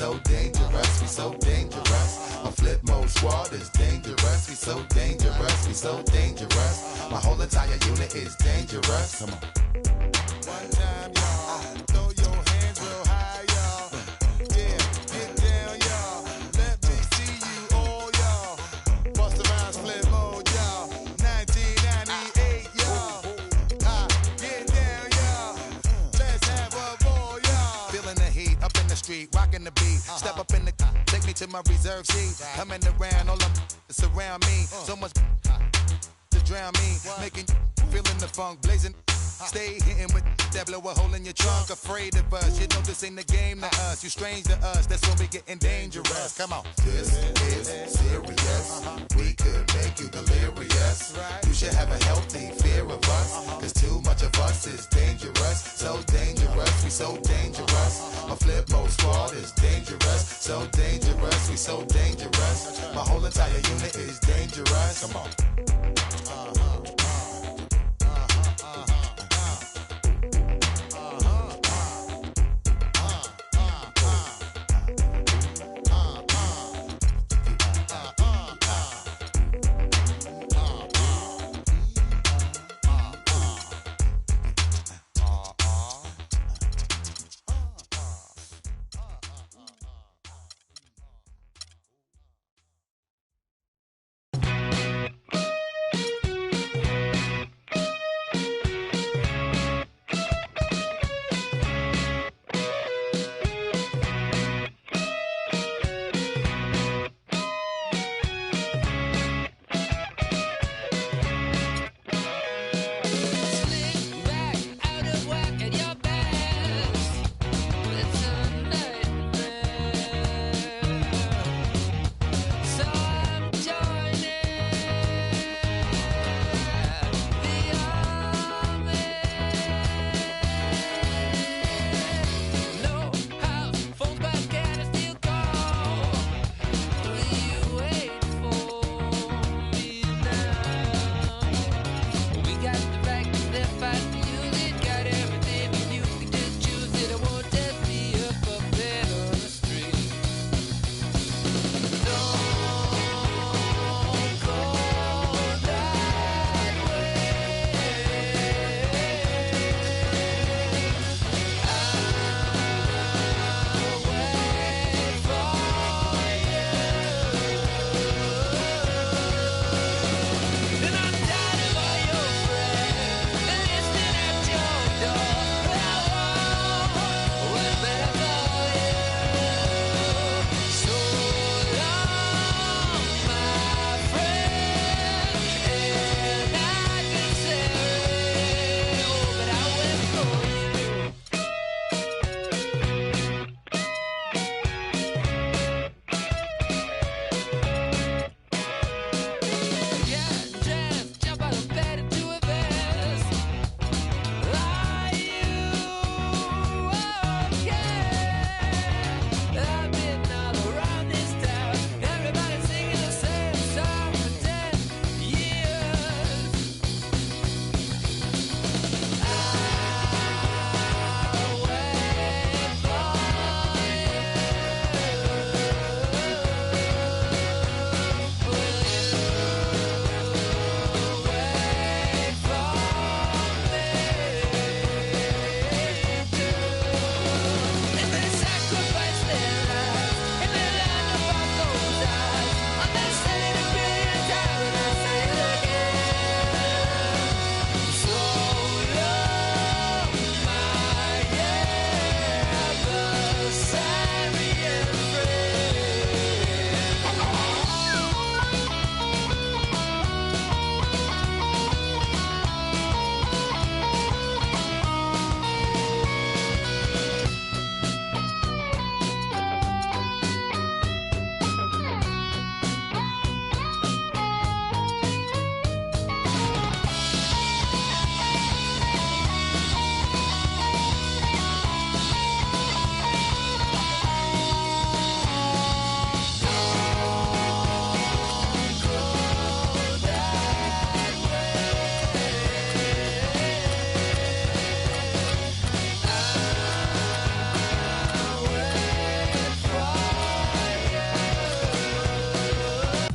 so dangerous, we so dangerous. My flip mode squad is dangerous, we so dangerous, we so dangerous. My whole entire unit is dangerous. Come on. One time, y'all, throw your hands real high, y'all. Yeah, get down, y'all. Let me see you all, y'all. Bust around flip mode, y'all. 1998, y'all. Get down, y'all. Let's have a ball, y'all. Feeling the heat up in the street, rocking the beat. Step up in the take me to my reserve seat. Coming around, all them surround me. So much to drown me, making feeling the funk blazing. Stay hitting with that blow a hole in your trunk. Afraid of us, you know this ain't the game to us. You strange to us, that's when we getting dangerous. Come on. This is serious. We could make you delirious. You should have a healthy fear of us, cause too much of us is dangerous. So dangerous, we so dangerous. My flip mode squad is dangerous. So dangerous, we so dangerous. My whole entire unit is dangerous. Come on.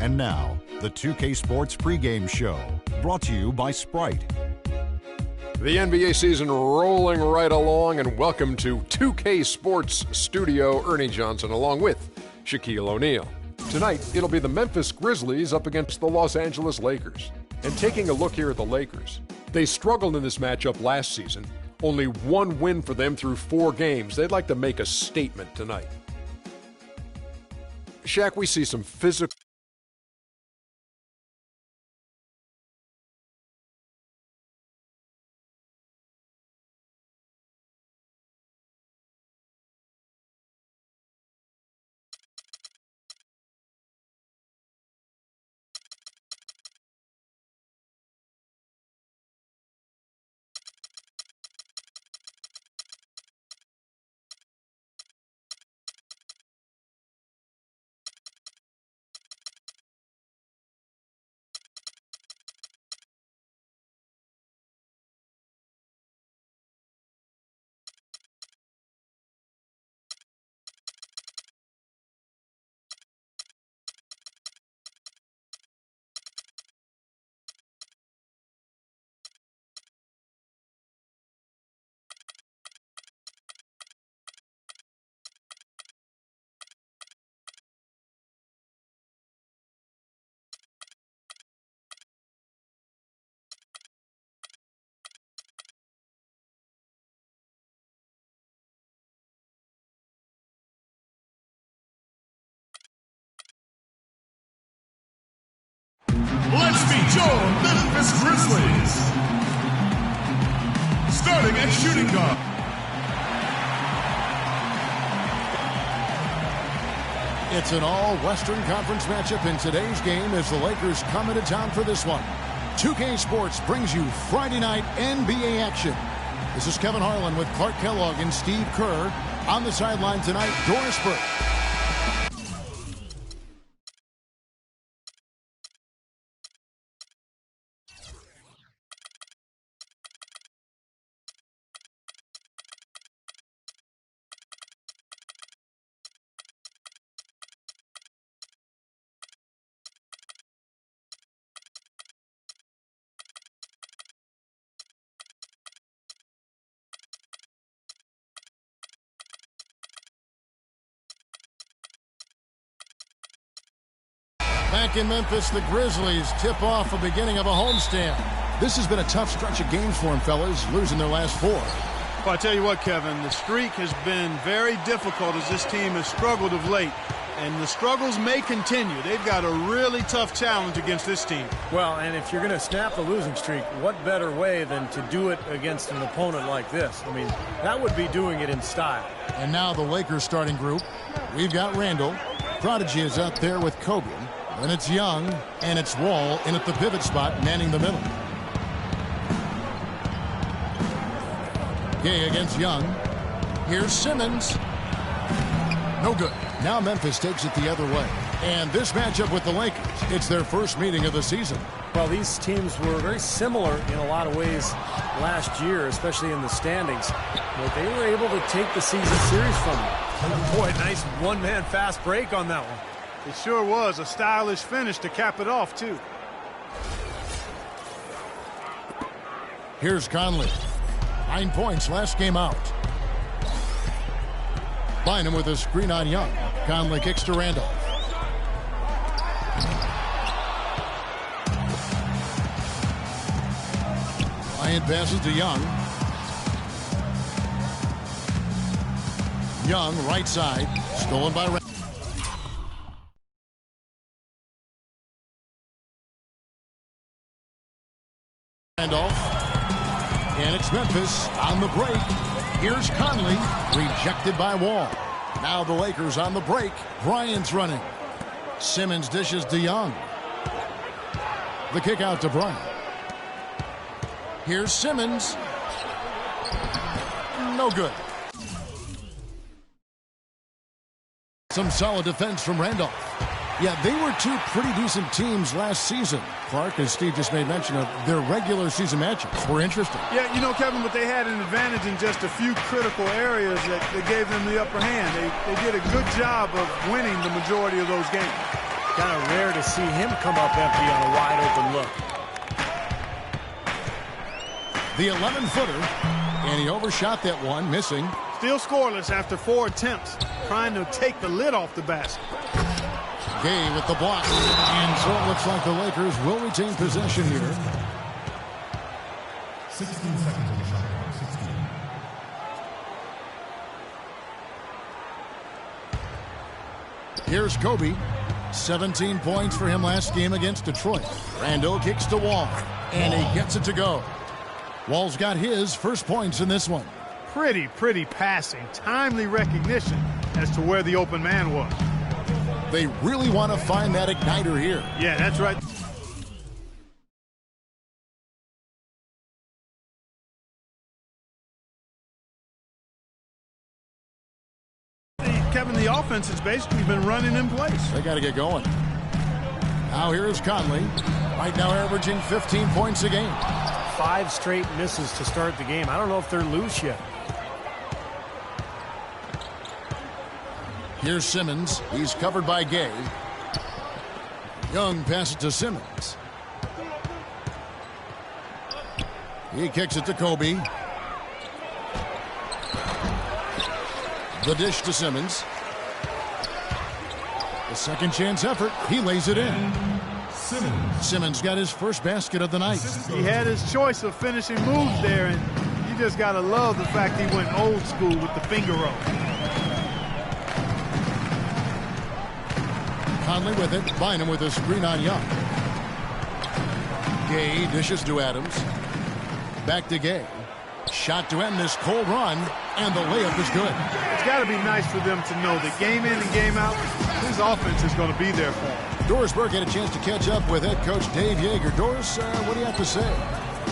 And now, the 2K Sports pregame show, brought to you by Sprite. The NBA season rolling right along, and welcome to 2K Sports Studio. Ernie Johnson along with Shaquille O'Neal. Tonight, it'll be the Memphis Grizzlies up against the Los Angeles Lakers. And taking a look here at the Lakers, they struggled in this matchup last season. Only one win for them through 4 games. They'd like to make a statement tonight. Shaq, we see some physical... Let's meet your Memphis Grizzlies. Starting at shooting guard. It's an all-Western Conference matchup in today's game as the Lakers come into town for this one. 2K Sports brings you Friday night NBA action. This is Kevin Harlan with Clark Kellogg and Steve Kerr. On the sideline tonight, Doris Burke. Back in Memphis, the Grizzlies tip off the beginning of a homestand. This has been a tough stretch of games for them, fellas, losing their last 4. Well, I tell you what, Kevin, the streak has been very difficult as this team has struggled of late. And the struggles may continue. They've got a really tough challenge against this team. Well, and if you're going to snap the losing streak, what better way than to do it against an opponent like this? I mean, that would be doing it in style. And now the Lakers starting group. We've got Randall. Prodigy is out there with Coburn. Then it's Young, and it's Wall in at the pivot spot, manning the middle. Gay against Young. Here's Simmons. No good. Now Memphis takes it the other way. And this matchup with the Lakers, it's their first meeting of the season. Well, these teams were very similar in a lot of ways last year, especially in the standings. But they were able to take the season series from them. Boy, nice one-man fast break on that one. It sure was a stylish finish to cap it off, too. Here's Conley. 9 points last game out. Bynum with a screen on Young. Conley kicks to Randolph. Bryant passes to Young. Young, right side. Stolen by Randolph. And it's Memphis on the break. Here's Conley, rejected by Wall. Now the Lakers on the break. Bryant's running. Simmons dishes to Young. The kick out to Bryant. Here's Simmons. No good. Some solid defense from Randolph. Yeah, they were 2 pretty decent teams last season. Clark, as Steve just made mention of, their regular season matchups were interesting. Yeah, you know, Kevin, but they had an advantage in just a few critical areas that gave them the upper hand. They did a good job of winning the majority of those games. Kind of rare to see him come up empty on a wide open look. The 11-footer, and he overshot that one, missing. Still scoreless after 4 attempts, trying to take the lid off the basket. Gay with the block, and so it looks like the Lakers will retain possession here. 16 seconds on the shot clock. 16. Here's Kobe. 17 points for him last game against Detroit. Randle kicks to Wall, and he gets it to go. Wall's got his first points in this one. Pretty passing. Timely recognition as to where the open man was. They really want to find that igniter here. Yeah, that's right. Kevin, the offense has basically been running in place. They got to get going. Now here's Conley. Right now averaging 15 points a game. 5 straight misses to start the game. I don't know if they're loose yet. Here's Simmons. He's covered by Gay. Young passes to Simmons. He kicks it to Kobe. The dish to Simmons. The second chance effort. He lays it in. Simmons got his first basket of the night. He had his choice of finishing moves there, and you just got to love the fact he went old school with the finger roll. Conley with it. Bynum with a screen on Young. Gay dishes to Adams. Back to Gay. Shot to end this cold run, and the layup is good. It's got to be nice for them to know that game in and game out, his offense is going to be there for him. Doris Burke had a chance to catch up with head coach Dave Yeager. Doris, what do you have to say?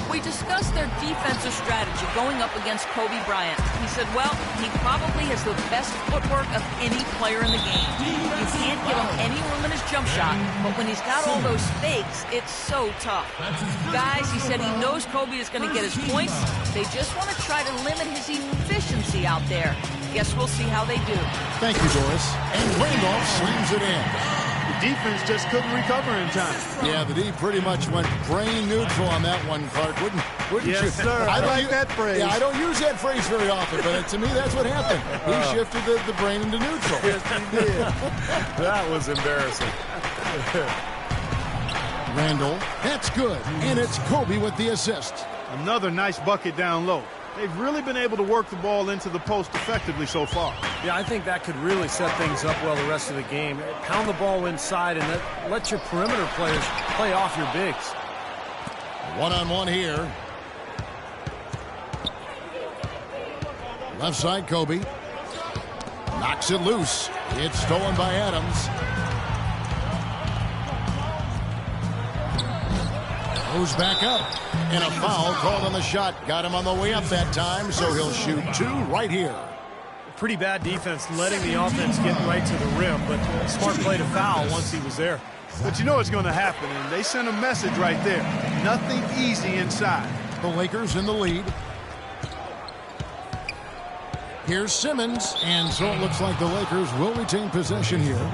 We discussed their defensive strategy going up against Kobe Bryant. He said, well, he probably has the best footwork of any player in the game. You can't give him any room in his jump shot, but when he's got all those fakes, it's so tough. Guys, he said he knows Kobe is going to get his points. They just want to try to limit his efficiency out there. Guess we'll see how they do. Thank you, Doris. And Randolph slams it in. The defense just couldn't recover in time. Yeah, the D pretty much went brain neutral on that one, Clark. Wouldn't yes, you? Sir. I like that phrase. Yeah, I don't use that phrase very often, but to me, that's what happened. He shifted the brain into neutral. Yes, he did. That was embarrassing. Randall, that's good. And it's Kobe with the assist. Another nice bucket down low. They've really been able to work the ball into the post effectively so far. Yeah, I think that could really set things up well the rest of the game. Pound the ball inside and let your perimeter players play off your bigs. One-on-one here. Left side, Kobe. Knocks it loose. It's stolen by Adams. Goes back up. And a foul called on the shot. Got him on the way up that time, so he'll shoot 2 right here. Pretty bad defense letting the offense get right to the rim, but smart play to foul once he was there. But you know it's going to happen, and they sent a message right there. Nothing easy inside. The Lakers in the lead. Here's Simmons, and so it looks like the Lakers will retain possession here.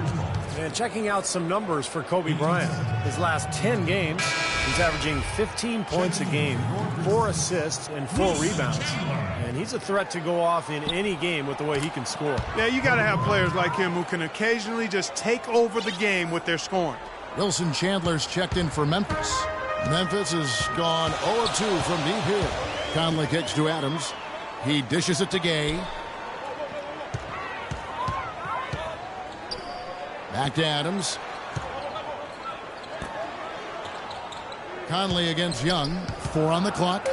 And checking out some numbers for Kobe Bryant. His last 10 games, he's averaging 15 points a game, 4 assists, and 4 rebounds. And he's a threat to go off in any game with the way he can score. Yeah, you got to have players like him who can occasionally just take over the game with their scoring. Wilson Chandler's checked in for Memphis. Memphis has gone 0-2 from deep here. Conley kicks to Adams. He dishes it to Gay. Back to Adams. Conley against Young. 4 on the clock.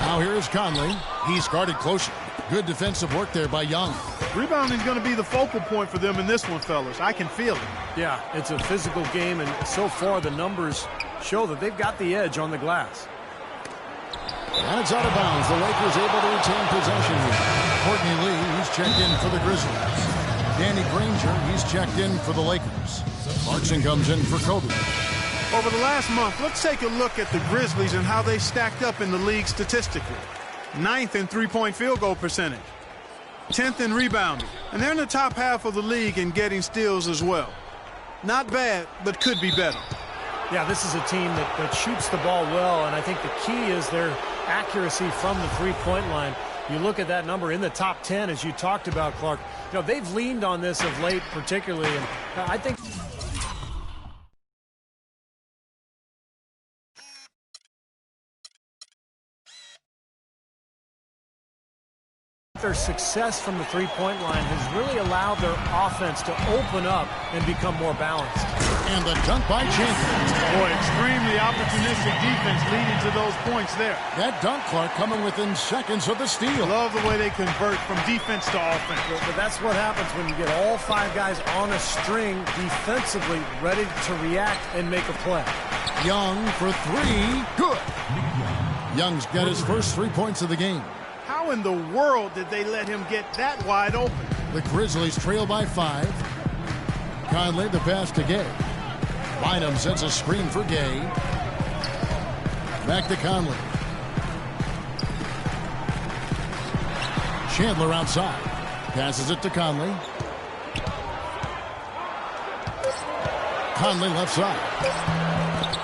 Now here's Conley. He's guarded closely. Good defensive work there by Young. Rebounding is going to be the focal point for them in this one, fellas. I can feel it. Yeah, it's a physical game, and so far the numbers show that they've got the edge on the glass. And it's out of bounds. The Lakers able to retain possession here. Courtney Lee, he's checked in for the Grizzlies. Danny Granger, he's checked in for the Lakers. Clarkson comes in for Kobe. Over the last month, let's take a look at the Grizzlies and how they stacked up in the league statistically. 9th in three-point field goal percentage. 10th in rebounding. And they're in the top half of the league in getting steals as well. Not bad, but could be better. Yeah, this is a team that shoots the ball well, and I think the key is their accuracy from the three-point line. You look at that number in the top 10, as you talked about, Clark. You know, they've leaned on this of late particularly, and I think their success from the three-point line has really allowed their offense to open up and become more balanced. And the dunk by Jenkins. Boy, extremely opportunistic defense leading to those points there. That dunk, Clark, coming within seconds of the steal. Love the way they convert from defense to offense. But that's what happens when you get all 5 guys on a string defensively ready to react and make a play. Young for 3. Good. Young's got his first 3 points of the game. How in the world did they let him get that wide open? The Grizzlies trail by 5. Conley the pass to Gay. Bynum sends a screen for Gay. Back to Conley. Chandler outside. Passes it to Conley. Conley left side.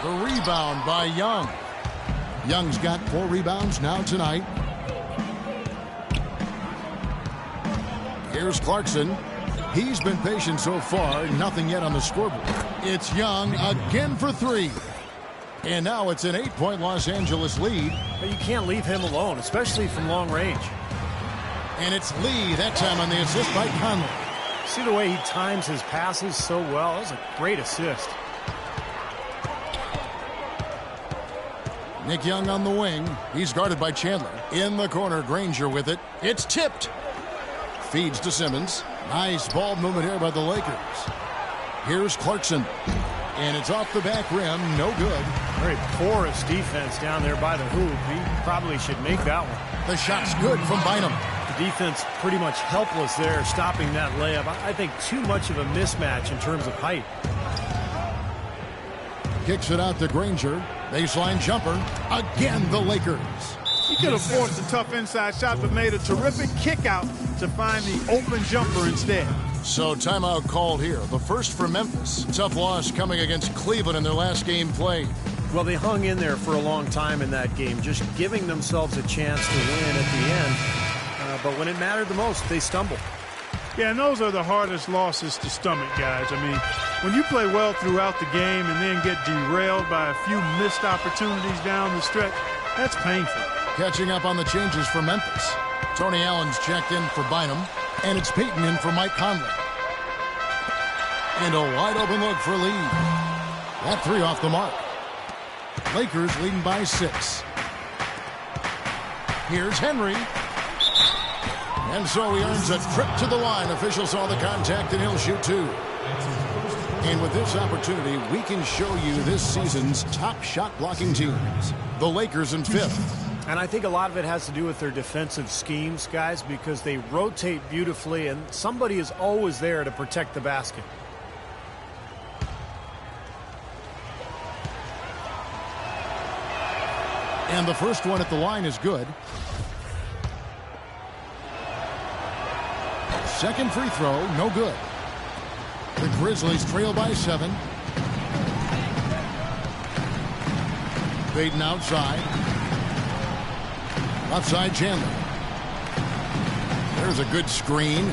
The rebound by Young. Young's got 4 rebounds now tonight. Here's Clarkson. He's been patient so far. Nothing yet on the scoreboard. It's Young again for 3. And now it's an 8-point Los Angeles lead. But you can't leave him alone, especially from long range. And it's Lee, that time on the assist by Conley. See the way he times his passes so well? That was a great assist. Nick Young on the wing. He's guarded by Chandler. In the corner, Granger with it. It's tipped. Feeds to Simmons. Nice ball movement here by the Lakers. Here's Clarkson. And it's off the back rim. No good. Very porous defense down there by the hoop. He probably should make that one. The shot's good from Bynum. The defense pretty much helpless there, stopping that layup. I think too much of a mismatch in terms of height. Kicks it out to Granger. Baseline jumper. Again, the Lakers. He could have forced a tough inside shot, but made a terrific kick out to find the open jumper instead. So timeout called here. The first for Memphis. Tough loss coming against Cleveland in their last game played. Well, they hung in there for a long time in that game, just giving themselves a chance to win at the end. But when it mattered the most, they stumbled. Yeah, and those are the hardest losses to stomach, guys. I mean, when you play well throughout the game and then get derailed by a few missed opportunities down the stretch, that's painful. Catching up on the changes for Memphis. Tony Allen's checked in for Bynum, and it's Peyton in for Mike Conley. And a wide open look for Lee. That 3 off the mark. Lakers leading by 6. Here's Henry. And so he earns a trip to the line. Official saw the contact, and he'll shoot 2. And with this opportunity, we can show you this season's top shot blocking teams. The Lakers in 5th. And I think a lot of it has to do with their defensive schemes, guys, because they rotate beautifully, and somebody is always there to protect the basket. And the first one at the line is good. Second free throw, no good. The Grizzlies trail by 7. Peyton outside. Outside Chandler. There's a good screen.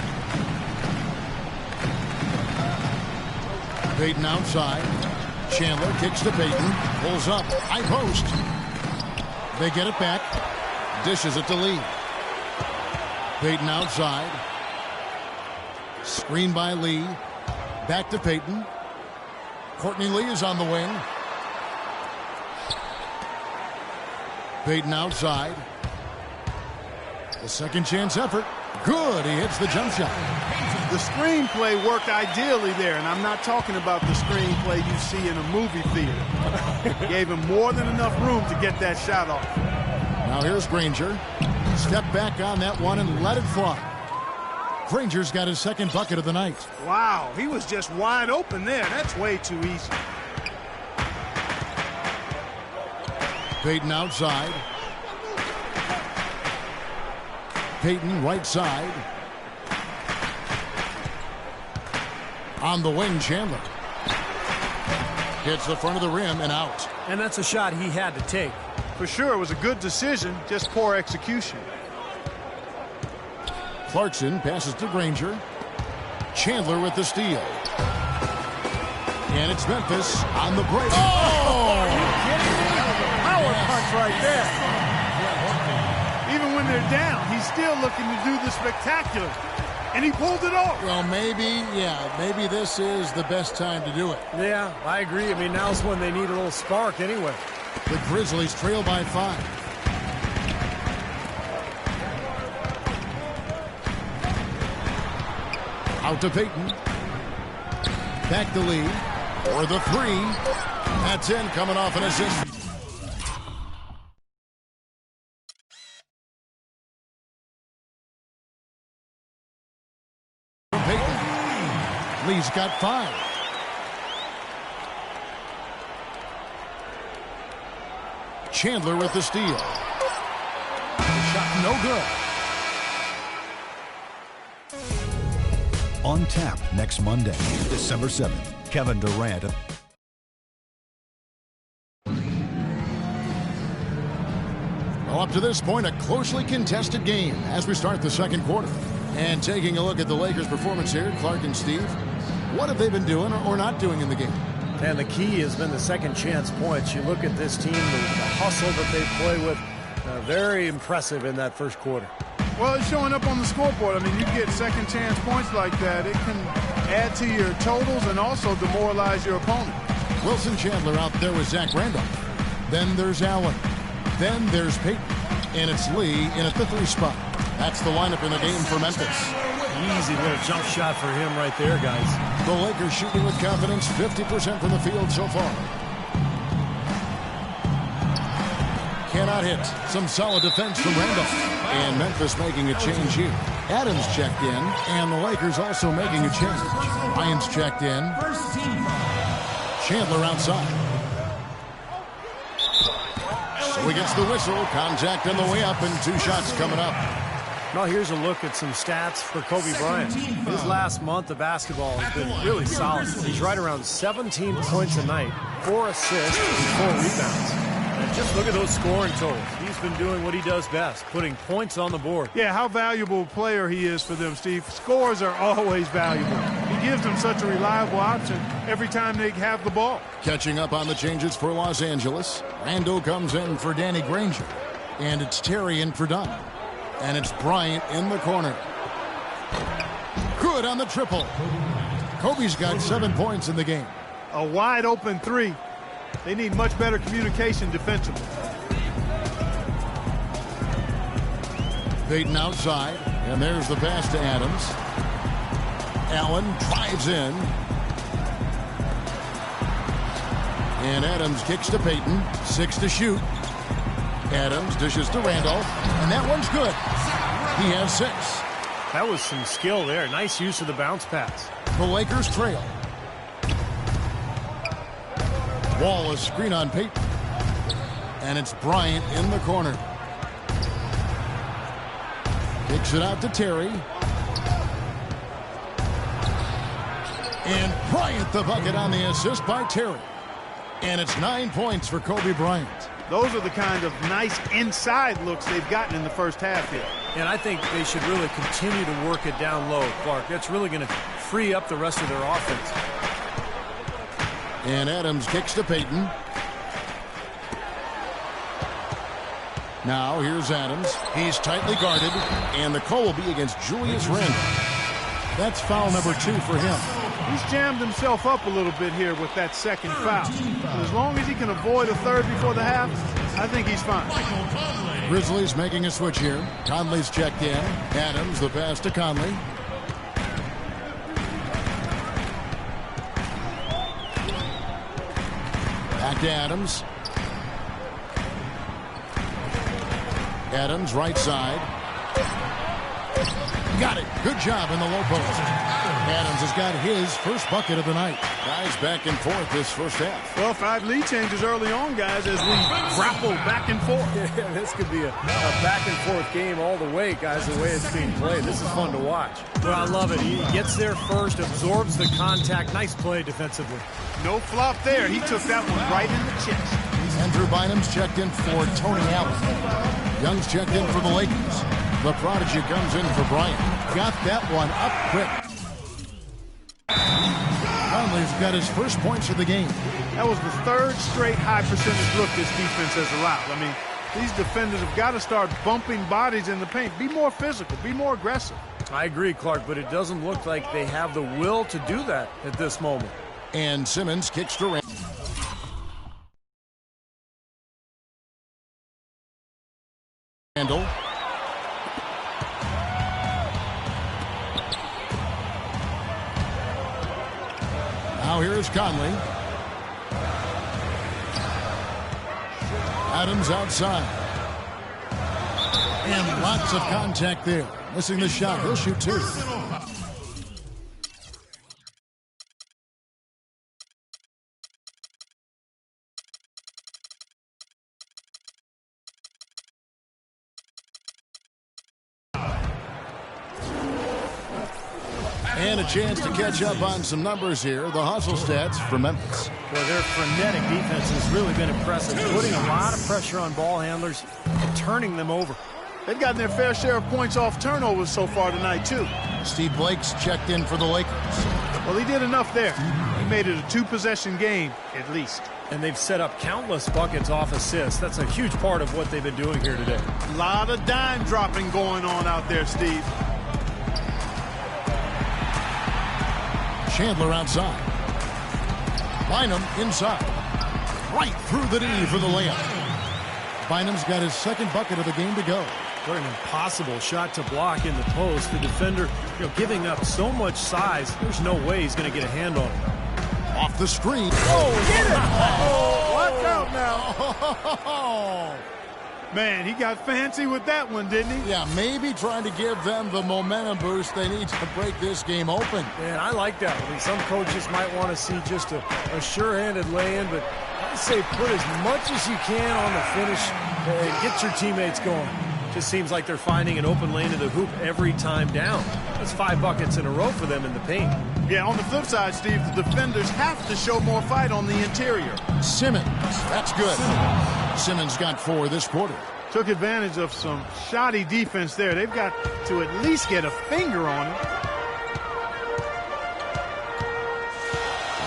Peyton outside. Chandler kicks to Peyton. Pulls up. High post. They get it back. Dishes it to Lee. Peyton outside. Screen by Lee. Back to Peyton. Courtney Lee is on the wing. Peyton outside. The second chance effort. Good. He hits the jump shot. The screenplay worked ideally there, and I'm not talking about the screenplay you see in a movie theater. Gave him more than enough room to get that shot off. Now here's Granger. Step back on that one and let it fly. Granger's got his second bucket of the night. Wow, he was just wide open there. That's way too easy. Peyton outside. Peyton right side. On the wing, Chandler. Hits the front of the rim and out. And that's a shot he had to take. For sure, it was a good decision, just poor execution. Clarkson passes to Granger. Chandler with the steal. And it's Memphis on the break. Oh! Are you kidding me? Power punch right there. Even when they're down, he's still looking to do the spectacular. And he pulled it off. Well, maybe this is the best time to do it. Yeah, I agree. I mean, now's when they need a little spark anyway. The Grizzlies trail by 5. Out to Payton. Back to Lee. For the 3. That's in, coming off an assist. Payton. Lee's got 5. Chandler with the steal. Shot no good. On tap next Monday, December 7th. Kevin Durant. Well, up to this point, a closely contested game as we start the second quarter. And taking a look at the Lakers' performance here, Clark and Steve, what have they been doing or not doing in the game? And the key has been the second chance points. You look at this team, the hustle that they play with, very impressive in that first quarter. Well, it's showing up on the scoreboard. I mean, you get second chance points like that, it can add to your totals and also demoralize your opponent. Wilson Chandler out there with Zach Randolph. Then there's Allen. Then there's Payton. And it's Lee in at the 3 spot. That's the lineup in the game for Memphis. Easy little jump shot for him right there, guys. The Lakers shooting with confidence, 50% from the field so far. Cannot hit. Some solid defense from Randolph. And Memphis making a change here. Adams checked in, and the Lakers also making a change. Lyons checked in. Chandler outside. So he gets the whistle. Contact on the way up, and 2 shots coming up. Now here's a look at some stats for Kobe Bryant. His last month of basketball has been really solid. He's right around 17 points a night, 4 assists, and 4 rebounds. And just look at those scoring totals. He's been doing what he does best, putting points on the board. Yeah, how valuable a player he is for them, Steve. Scores are always valuable. He gives them such a reliable option every time they have the ball. Catching up on the changes for Los Angeles. Randall comes in for Danny Granger. And it's Terry in for Dunn. And it's Bryant in the corner. Good on the triple. Kobe's got 7 points in the game. A wide open 3. They need much better communication defensively. Payton outside, and there's the pass to Adams. Allen drives in. And Adams kicks to Payton. 6 to shoot. Adams dishes to Randolph, and that one's good. He has 6. That was some skill there. Nice use of the bounce pass. The Lakers trail. Wall is screen on Payton. And it's Bryant in the corner. Kicks it out to Terry. And Bryant the bucket on the assist by Terry. And it's 9 points for Kobe Bryant. Those are the kind of nice inside looks they've gotten in the first half here. And I think they should really continue to work it down low, Clark. That's really going to free up the rest of their offense. And Adams kicks to Payton. Now here's Adams. He's tightly guarded. And the call will be against Julius Randle. That's foul number 2 for him. He's jammed himself up a little bit here with that second foul. And as long as he can avoid a third before the half, I think he's fine. Grizzlies making a switch here. Conley's checked in. Adams, the pass to Conley. Back to Adams. Adams, right side. Got it. Good job in the low post. Adams has got his first bucket of the night. Guys back and forth this first half. Well, 5 lead changes early on, guys, as we grapple back and forth. Yeah, this could be a back and forth game all the way, guys, the way it's being played. This is fun to watch. Well, I love it. He gets there first, absorbs the contact. Nice play defensively. No flop there. He took that one right in the chest. Andrew Bynum's checked in for Tony Allen. Young's checked in for the Lakers. The prodigy comes in for Bryant. Got that one up quick. Conley's got his first points of the game. That was the 3rd straight high percentage look this defense has allowed. I mean, these defenders have got to start bumping bodies in the paint. Be more physical. Be more aggressive. I agree, Clark, but it doesn't look like they have the will to do that at this moment. And Simmons kicks to Randall. Now here's Conley. Adams outside. And lots of contact there. Missing the shot. He'll shoot 2. And a chance to catch up on some numbers here. The hustle stats for Memphis. Boy, their frenetic defense has really been impressive, putting a lot of pressure on ball handlers and turning them over. They've gotten their fair share of points off turnovers so far tonight, too. Steve Blake's checked in for the Lakers. Well, he did enough there. He made it a 2-possession game, at least. And they've set up countless buckets off assists. That's a huge part of what they've been doing here today. A lot of dime dropping going on out there, Steve. Chandler outside. Bynum inside. Right through the knee for the layup. Bynum's got his 2nd bucket of the game to go. What an impossible shot to block in the post. The defender, giving up so much size, there's no way he's going to get a hand on it. Off the screen. Oh, get it! Oh, watch out now. Man, he got fancy with that one, didn't he? Yeah, maybe trying to give them the momentum boost they need to break this game open. Man, I like that. I mean, some coaches might want to see just a sure-handed lay-in, but I say put as much as you can on the finish and get your teammates going. Just seems like they're finding an open lane to the hoop every time down. That's 5 buckets in a row for them in the paint. Yeah, on the flip side, Steve, the defenders have to show more fight on the interior. Simmons, that's good. Simmons got 4 this quarter. Took advantage of some shoddy defense there. They've got to at least get a finger on it.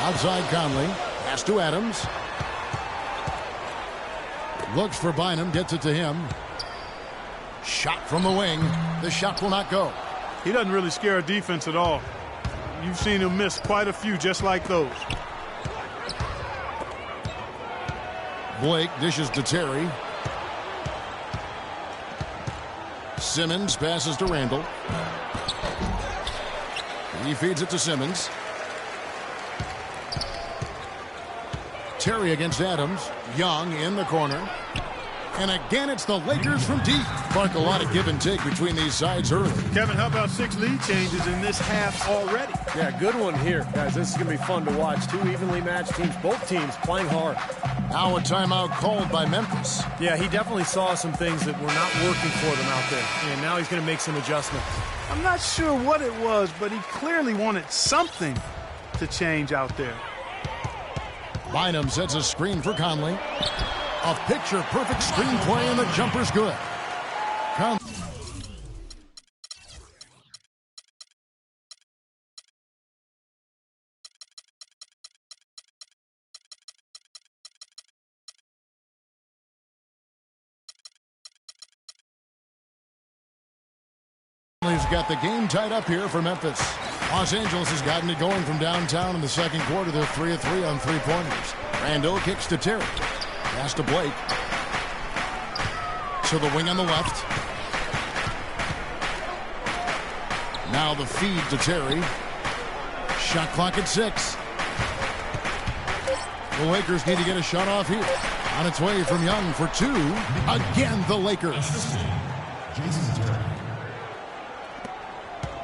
Outside Conley, pass to Adams. Looks for Bynum, gets it to him. Shot from the wing. The shot will not go. He doesn't really scare a defense at all. You've seen him miss quite a few just like those. Blake dishes to Terry. Simmons passes to Randall. He feeds it to Simmons. Terry against Adams. Young in the corner. And again, it's the Lakers from deep. Mark, a lot of give and take between these sides early. Kevin, how about 6 lead changes in this half already? Yeah, good one here, guys. This is going to be fun to watch. 2 evenly matched teams, both teams playing hard. Now a timeout called by Memphis. Yeah, he definitely saw some things that were not working for them out there. And now he's going to make some adjustments. I'm not sure what it was, but he clearly wanted something to change out there. Bynum sets a screen for Conley. A picture-perfect screen play, and the jumper's good. Conley's got the game tied up here for Memphis. Los Angeles has gotten it going from downtown in the second quarter. They're 3 of 3 on 3-pointers. Randall kicks to Terry. Pass to Blake. To the wing on the left. Now the feed to Terry. Shot clock at 6. The Lakers need to get a shot off here. On its way from Young for 2. Again, the Lakers.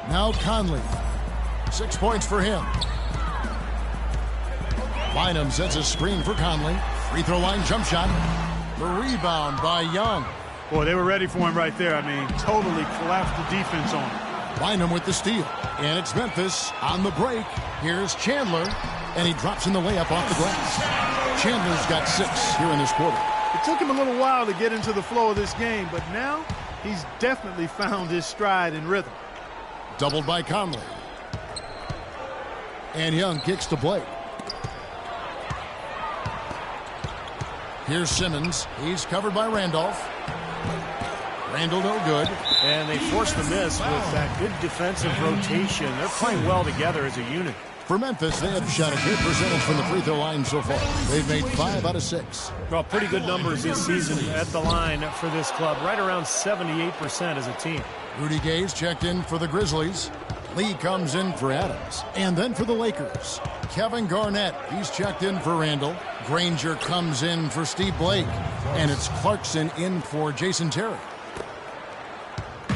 Now Conley. 6 points for him. Bynum sets a screen for Conley. Free throw line jump shot. The rebound by Young. Boy, they were ready for him right there. I mean, totally collapsed the defense on him. Bynum with the steal. And it's Memphis on the break. Here's Chandler. And he drops in the layup off the glass. Chandler's got 6 here in this quarter. It took him a little while to get into the flow of this game, but now he's definitely found his stride and rhythm. Doubled by Conley. And Young kicks to Blake. Here's Simmons. He's covered by Randolph. Randall no good. And they forced the miss with that good defensive rotation. They're playing well together as a unit. For Memphis, they have shot a good percentage from the free throw line so far. They've made 5 out of 6. Well, pretty good numbers this season at the line for this club. Right around 78% as a team. Rudy Gay's checked in for the Grizzlies. Lee comes in for Adams. And then for the Lakers, Kevin Garnett. He's checked in for Randall. Granger comes in for Steve Blake. And it's Clarkson in for Jason Terry.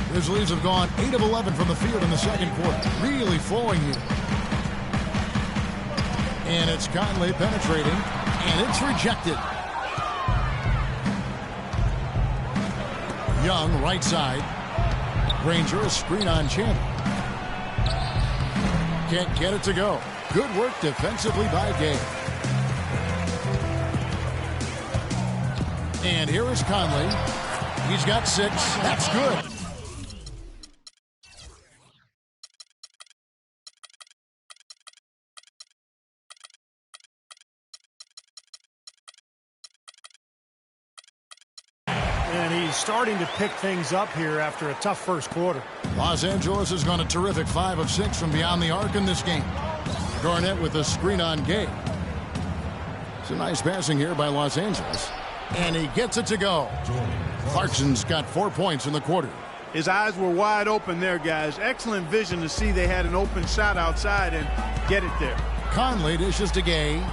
Grizzlies have gone 8 of 11 from the field in the second quarter. Really flowing here. And it's Conley penetrating. And it's rejected. Young, right side. Granger, a screen on Chandler. Can't get it to go. Good work defensively by Gay. And here is Conley. He's got 6. That's good. And he's starting to pick things up here after a tough first quarter. Los Angeles has gone a terrific 5 of 6 from beyond the arc in this game. Garnett with a screen on Gay. It's a nice passing here by Los Angeles. And he gets it to go. Clarkson's got 4 points in the quarter. His eyes were wide open there, guys. Excellent vision to see they had an open shot outside and get it there. Conley dishes to Gay.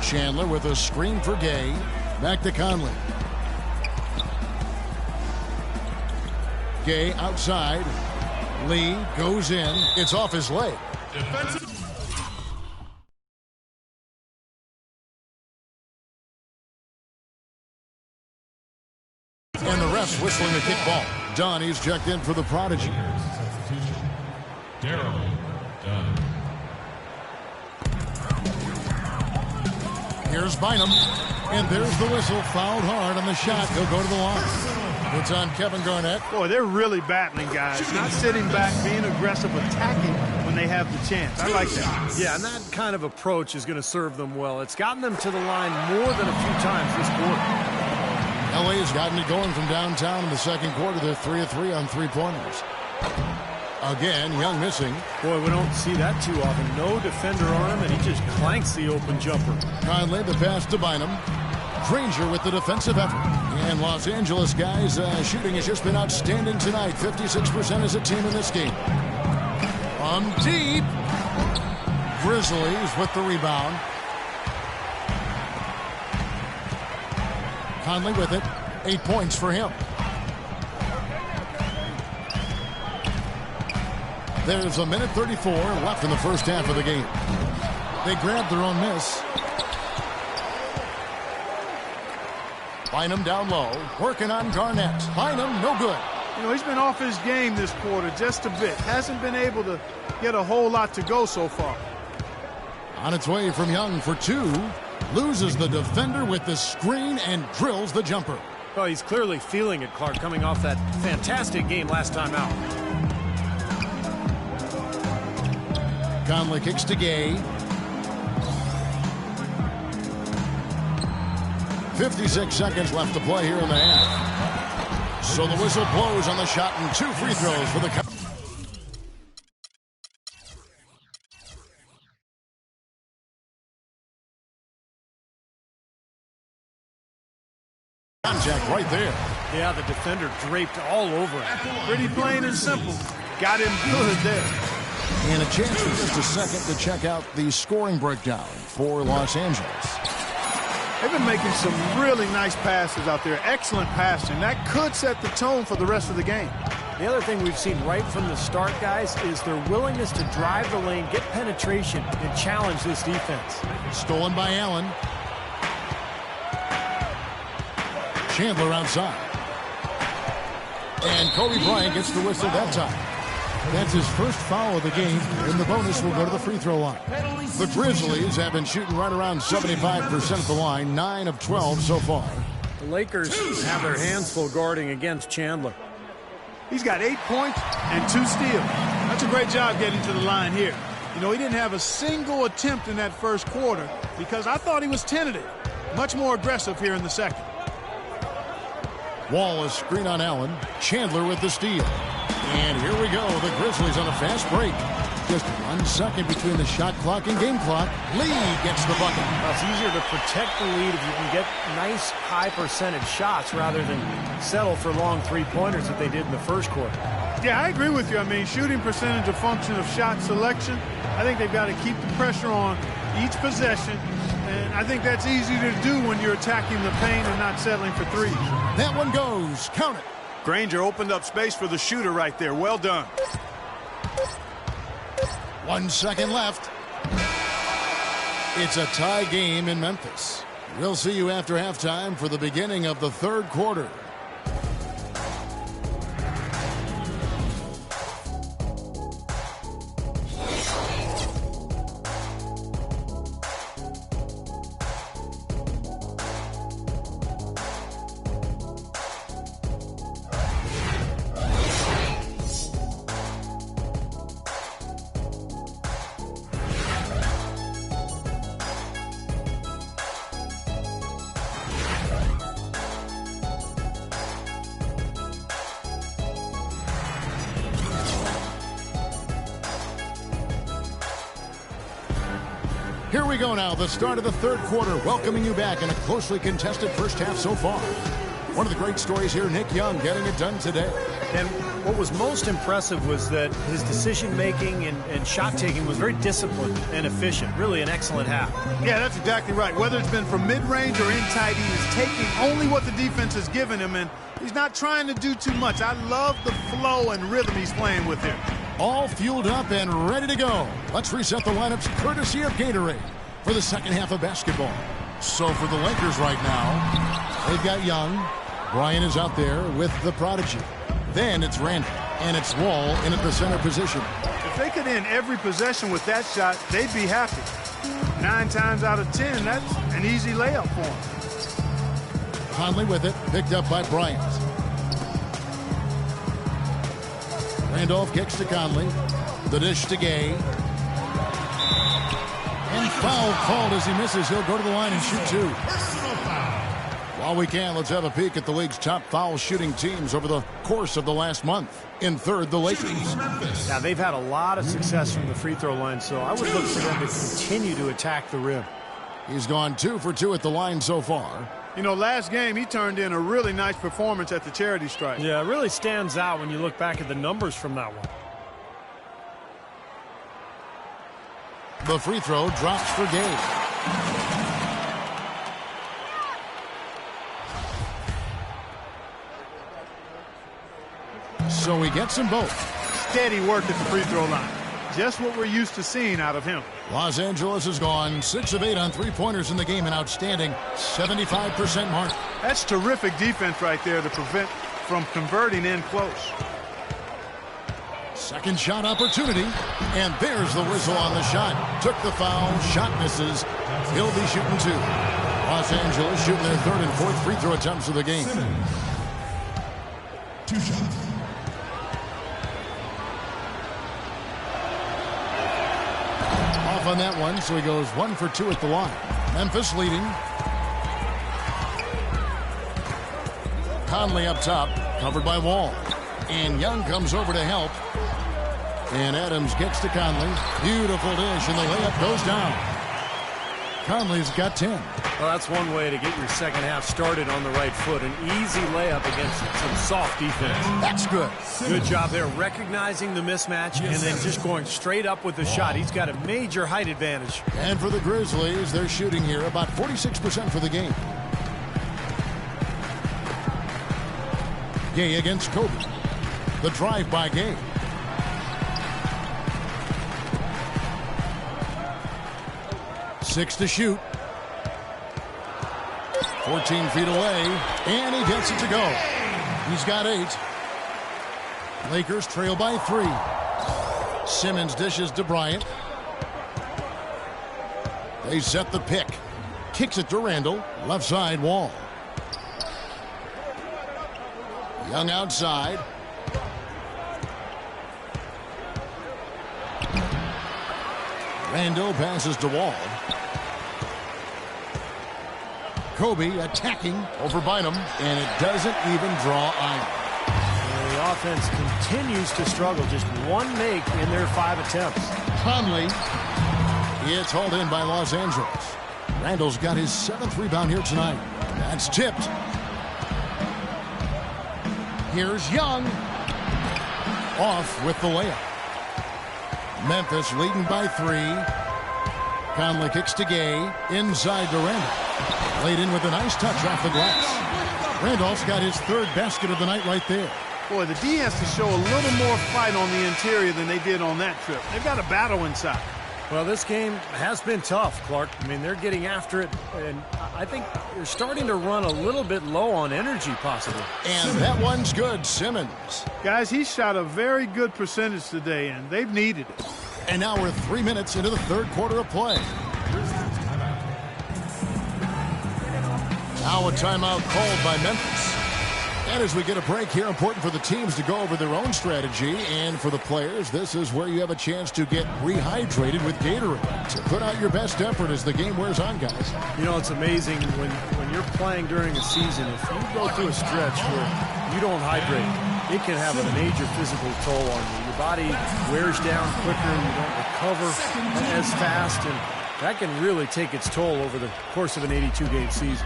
Chandler with a screen for Gay. Back to Conley. Gay outside. Lee goes in. It's off his leg. And the refs whistling the kick ball. Dunn, he's checked in for the Prodigy. Here's Bynum. And there's the whistle. Fouled hard on the shot. He'll go to the line. It's on Kevin Garnett. Boy, they're really battling, guys. Not sitting back, being aggressive, attacking when they have the chance. I like that. Yeah, and that kind of approach is going to serve them well. It's gotten them to the line more than a few times this quarter. LA has gotten it going from downtown in the second quarter. They're 3 of 3 on 3-pointers. Again, Young missing. Boy, we don't see that too often. No defender on him, and he just clanks the open jumper. Conley, the pass to Bynum. Granger with the defensive effort. And Los Angeles guys, shooting has just been outstanding tonight. 56% as a team in this game. Deep. Grizzlies with the rebound. Conley with it. 8 points for him. There's a minute 34 left in the first half of the game. They grabbed their own miss. Bynum down low, working on Garnett. Bynum, no good. You know, he's been off his game this quarter just a bit. Hasn't been able to get a whole lot to go so far. On its way from Young for 2. Loses the defender with the screen and drills the jumper. Well, he's clearly feeling it, Clark, coming off that fantastic game last time out. Conley kicks to Gay. 56 seconds left to play here in the half. So the whistle blows on the shot and 2 free throws for the contact right there. Yeah, the defender draped all over him. Pretty plain and simple. Got him good there. And a chance for just a second to check out the scoring breakdown for Los Angeles. They've been making some really nice passes out there. Excellent passing. That could set the tone for the rest of the game. The other thing we've seen right from the start, guys, is their willingness to drive the lane, get penetration, and challenge this defense. Stolen by Allen. Chandler outside. And Kobe Bryant gets the whistle that time. That's his first foul of the game, and the bonus will go to the free throw line. The Grizzlies have been shooting right around 75% at the line, 9 of 12 so far. The Lakers have their hands full guarding against Chandler. He's got 8 points and 2 steals. That's a great job getting to the line here. You know, he didn't have a single attempt in that first quarter because I thought he was tentative. Much more aggressive here in the second. Wall is screen on Allen. Chandler with the steal. And here we go. The Grizzlies on a fast break. Just 1 second between the shot clock and game clock. Lee gets the bucket. Well, it's easier to protect the lead if you can get nice high percentage shots rather than settle for long three-pointers that they did in the first quarter. Yeah, I agree with you. I mean, shooting percentage a function of shot selection. I think they've got to keep the pressure on each possession. And I think that's easy to do when you're attacking the paint and not settling for threes. That one goes. Count it. Granger opened up space for the shooter right there. Well done. 1 second left. It's a tie game in Memphis. We'll see you after halftime for the beginning of the third quarter. Here we go now, the start of the third quarter, welcoming you back in a closely contested first half so far. One of the great stories here, Nick Young getting it done today. And what was most impressive was that his decision-making and shot-taking was very disciplined and efficient. Really an excellent half. Yeah, that's exactly right. Whether it's been from mid-range or in tight, he is taking only what the defense has given him, and he's not trying to do too much. I love the flow and rhythm he's playing with here. All fueled up and ready to go. Let's reset the lineups courtesy of Gatorade for the second half of basketball. So for the Lakers right now, they've got Young. Bryant is out there with the prodigy. Then it's Randall, and it's Wall in at the center position. If they could end every possession with that shot, they'd be happy. 9 times out of 10, that's an easy layup for them. Conley with it, picked up by Bryant. Randolph kicks to Conley. The dish to Gay. And foul called as he misses. He'll go to the line and shoot 2. While we can, let's have a peek at the league's top foul shooting teams over the course of the last month. In third, the Lakers. Now, they've had a lot of success from the free throw line, so I would look for them to continue to attack the rim. He's gone 2 for 2 at the line so far. You know, last game, he turned in a really nice performance at the charity stripe. Yeah, it really stands out when you look back at the numbers from that one. The free throw drops for Gay. So he gets them both. Steady work at the free throw line. Just what we're used to seeing out of him. Los Angeles has gone 6 of 8 on three-pointers in the game, an outstanding 75% mark. That's terrific defense right there to prevent from converting in close. Second shot opportunity, and there's the whistle on the shot. Took the foul, shot misses. He'll be shooting 2. Los Angeles shooting their third and fourth free throw attempts of the game. 2 shots. Off on that one, so he goes 1 for 2 at the line. Memphis leading. Conley up top, covered by Wall. And Young comes over to help. And Adams gets to Conley. Beautiful dish, and the layup goes down. Conley's got 10. Well, that's one way to get your second half started on the right foot. An easy layup against some soft defense. That's good. Good job there, recognizing the mismatch and then just going straight up with the shot. He's got a major height advantage. And for the Grizzlies, they're shooting here about 46% for the game. Gay against Kobe. The drive by Gabe. Six to shoot. 14 feet away, and he gets it to go. He's got 8. Lakers trail by 3. Simmons dishes to Bryant. They set the pick. Kicks it to Randall. Left side wall. Young outside. Randall passes to Wall. Kobe attacking over Bynum, and it doesn't even draw iron. And the offense continues to struggle. Just one make in their 5 attempts. Conley. It's hauled in by Los Angeles. Randall's got his 7th rebound here tonight. That's tipped. Here's Young. Off with the layup. Memphis leading by 3. Conley kicks to Gay. Inside to Randall. Laid in with a nice touch off the glass. Randolph's got his 3rd basket of the night right there. Boy, the D has to show a little more fight on the interior than they did on that trip. They've got a battle inside. Well, this game has been tough, Clark. I mean, they're getting after it, and I think they're starting to run a little bit low on energy, possibly. And that one's good, Simmons. Guys, he shot a very good percentage today, and they've needed it. And now we're 3 minutes into the 3rd quarter of play. Now a timeout called by Memphis. And as we get a break here, important for the teams to go over their own strategy. And for the players, this is where you have a chance to get rehydrated with Gatorade. To put out your best effort as the game wears on, guys. You know, it's amazing when you're playing during a season, if you go through a stretch where you don't hydrate, it can have a major physical toll on you. Your body wears down quicker, you don't recover as fast, and that can really take its toll over the course of an 82-game season.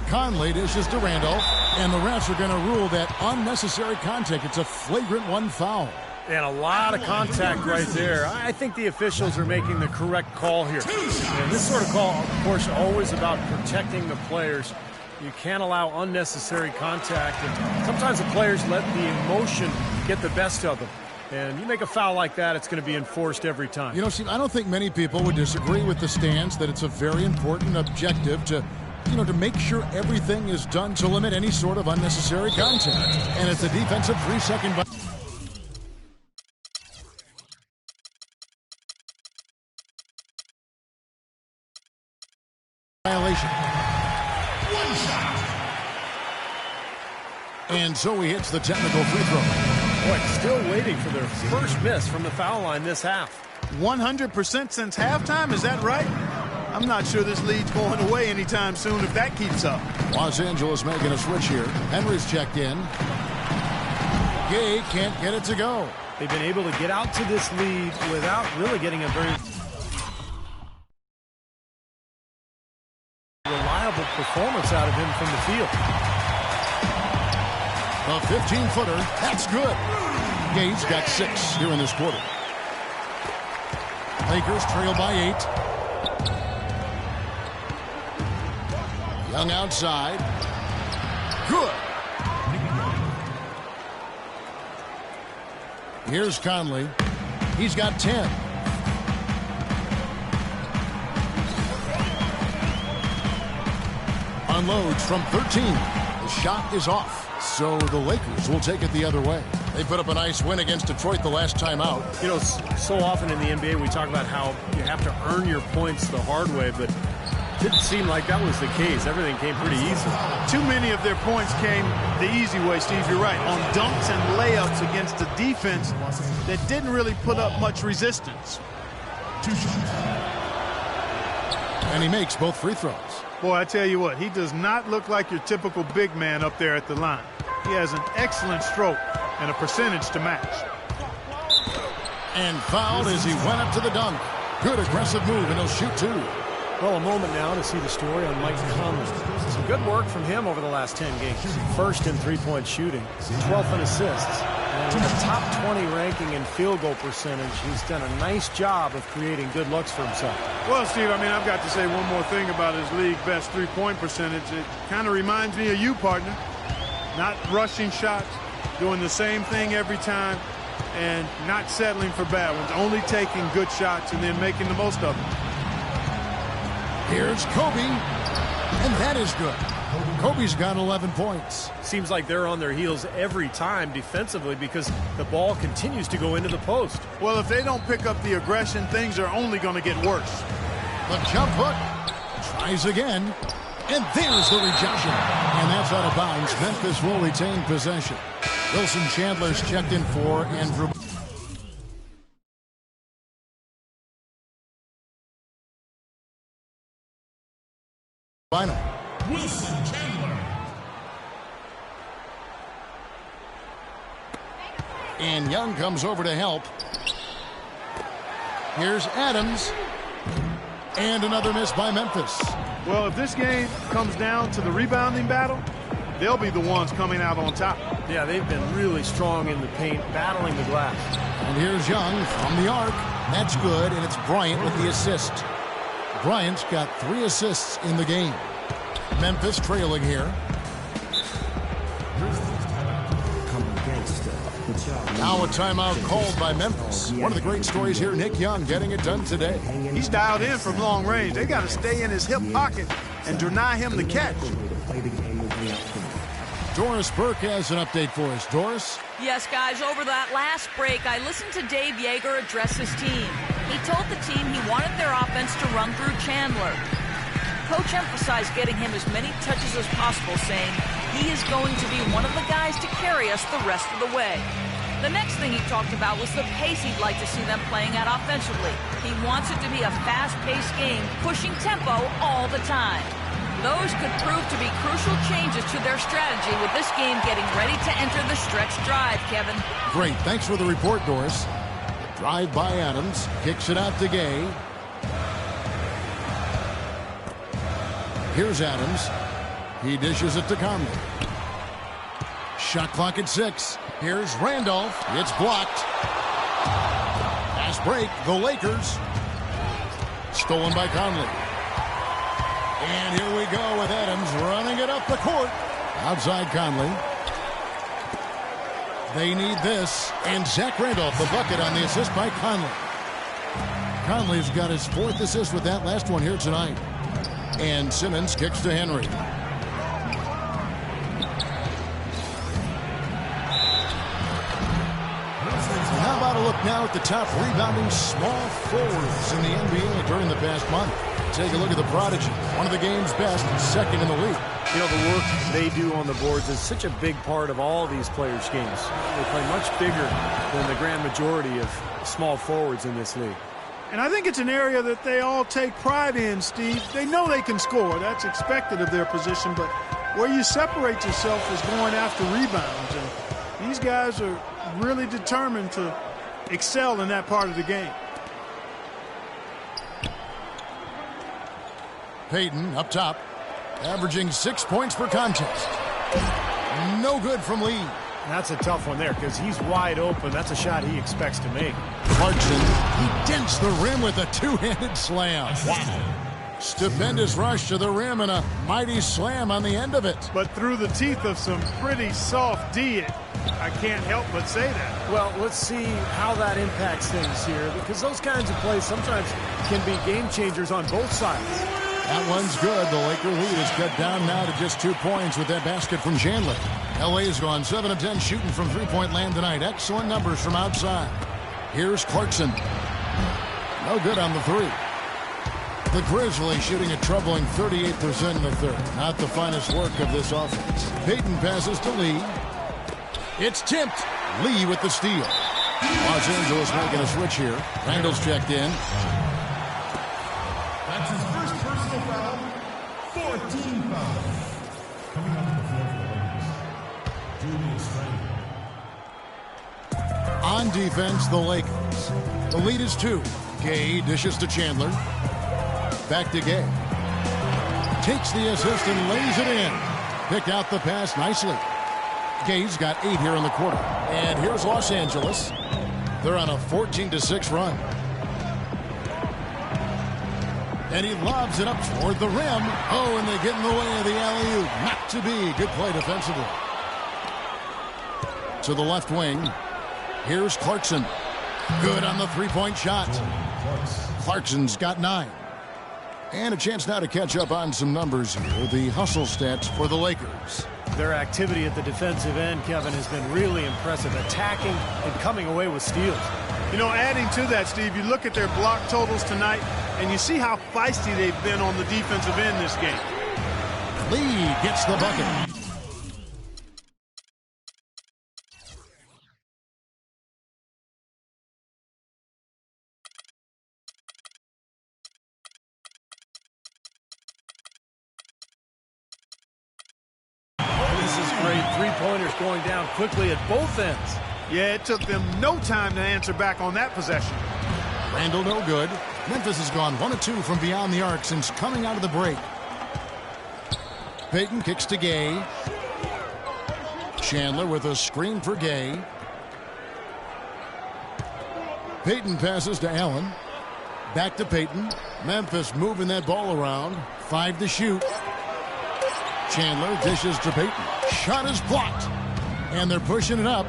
Conley dishes to Randall, and the refs are going to rule that unnecessary contact. It's a flagrant 1 foul. And a lot of contact right there. I think the officials are making the correct call here. And this sort of call, of course, always about protecting the players. You can't allow unnecessary contact. And sometimes the players let the emotion get the best of them. And you make a foul like that, it's going to be enforced every time. You know, Steve, I don't think many people would disagree with the stance that it's a very important objective to make sure everything is done to limit any sort of unnecessary contact. And it's a defensive 3-second violation. One shot. And so he hits the technical free throw. Boy, still waiting for their first miss from the foul line this half. 100% since halftime, is that right? I'm not sure this lead's going away anytime soon if that keeps up. Los Angeles making a switch here. Henry's checked in. Gay can't get it to go. They've been able to get out to this lead without really getting a very reliable performance out of him from the field. A 15-footer. That's good. Gay's got 6 here in this quarter. Lakers trail by 8. Young outside. Good. Here's Conley. He's got 10. Unloads from 13. The shot is off. So the Lakers will take it the other way. They put up a nice win against Detroit the last time out. You know, so often in the NBA we talk about how you have to earn your points the hard way, but it didn't seem like that was the case. Everything came pretty easy. Too many of their points came the easy way, Steve. You're right. On dunks and layups against a defense that didn't really put up much resistance. 2 shots. And he makes both free throws. Boy, I tell you what, he does not look like your typical big man up there at the line. He has an excellent stroke and a percentage to match. And fouled as he went up to the dunk. Good aggressive move, and he'll shoot 2. Well, a moment now to see the story on Mike Conley. Some good work from him over the last 10 games. First in three-point shooting, 12th in assists, and with a top 20 ranking in field goal percentage, he's done a nice job of creating good looks for himself. Well, Steve, I mean, I've got to say one more thing about his league best three-point percentage. It kind of reminds me of you, partner. not rushing shots, doing the same thing every time, and not settling for bad ones, only taking good shots and then making the most of them. Here's Kobe, and that is good. Kobe's got 11 points. Seems like they're on their heels every time defensively because the ball continues to go into the post. Well, if they don't pick up the aggression, things are only going to get worse. The jump hook. Tries again. And there's the rejection. And that's out of bounds. Memphis will retain possession. Wilson Chandler's checked in for Andrew. Final. Wilson Chandler. And Young comes over to help. Here's Adams. And another miss by Memphis. Well, if this game comes down to the rebounding battle, they'll be the ones coming out on top. Yeah, they've been really strong in the paint, battling the glass. And here's Young from the arc. That's good, and it's Bryant with the assist. Bryant's got 3 assists in the game. Memphis trailing here. Now a timeout called by Memphis. One of the great stories here, Nick Young getting it done today. He's dialed in from long range. They got to stay in his hip pocket and deny him the catch. Doris Burke has an update for us. Doris? Yes, guys, over that last break, I listened to Dave Yeager address his team. He told the team he wanted their offense to run through Chandler. Coach emphasized getting him as many touches as possible, saying he is going to be one of the guys to carry us the rest of the way. The next thing he talked about was the pace he'd like to see them playing at offensively. He wants it to be a fast-paced game, pushing tempo all the time. Those could prove to be crucial changes to their strategy with this game getting ready to enter the stretch drive, Kevin. Great. Thanks for the report, Doris. Drive by Adams. Kicks it out to Gay. Here's Adams. He dishes it to Conley. Shot clock at 6. Here's Randolph. It's blocked. Fast break. The Lakers. Stolen by Conley. And here we go with Adams running it up the court. Outside Conley. They need this. And Zach Randolph, the bucket on the assist by Conley. Conley's got his 4th assist with that last one here tonight. And Simmons kicks to Henry. How about a look now at the top rebounding small forwards in the NBA during the past month? Take a look at the prodigy. One of the game's best, 2nd in the league. You know, the work they do on the boards is such a big part of all these players' games. They play much bigger than the grand majority of small forwards in this league. And I think it's an area that they all take pride in, Steve. They know they can score. That's expected of their position. But where you separate yourself is going after rebounds. And these guys are really determined to excel in that part of the game. Payton up top, averaging 6 points per contest. No good from Lee. That's a tough one there because he's wide open. That's a shot he expects to make. Clarkson, he dents the rim with a 2-handed slam. Wow. Stupendous rush to the rim and a mighty slam on the end of it. But through the teeth of some pretty soft D, I can't help but say that. Well, let's see how that impacts things here because those kinds of plays sometimes can be game changers on both sides. That one's good. The Laker lead is cut down now to just 2 points with that basket from Chandler. LA's gone 7 of 10 shooting from three-point land tonight. Excellent numbers from outside. Here's Clarkson. No good on the 3. The Grizzlies shooting a troubling 38% in the 3rd. Not the finest work of this offense. Payton passes to Lee. It's tipped. Lee with the steal. Los Angeles making a switch here. Randall's checked in. That's his first personal foul. 14 fouls. Coming up to the floor for the Lakers, Julius Randle. On defense, the Lakers. The lead is 2. Gay dishes to Chandler. Back to Gay. Takes the assist and lays it in. Pick out the pass nicely. Gay's got 8 here in the quarter. And here's Los Angeles. They're on a 14-6 run. And he lobs it up toward the rim. Oh, and they get in the way of the alley-oop. Not to be. Good play defensively. to the left wing. Here's Clarkson. Good on the three-point shot. Clarkson's got 9. And a chance now to catch up on some numbers here. The hustle stats for the Lakers. Their activity at the defensive end, Kevin, has been really impressive. Attacking and coming away with steals. You know, adding to that, Steve, you look at their block totals tonight, and you see how feisty they've been on the defensive end this game. Lee gets the bucket. This is great. Three-pointers going down quickly at both ends. Yeah, it took them no time to answer back on that possession. Randall no good. Memphis has gone 1 of 2 from beyond the arc since coming out of the break. Payton kicks to Gay. Chandler with a screen for Gay. Payton passes to Allen. Back to Payton. Memphis moving that ball around. 5 to shoot. Chandler dishes to Payton. Shot is blocked. And they're pushing it up.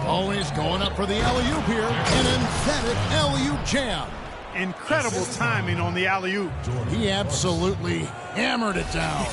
Always going up for the alley-oop here. An emphatic alley-oop jam. Incredible timing on the alley-oop. He absolutely hammered it down.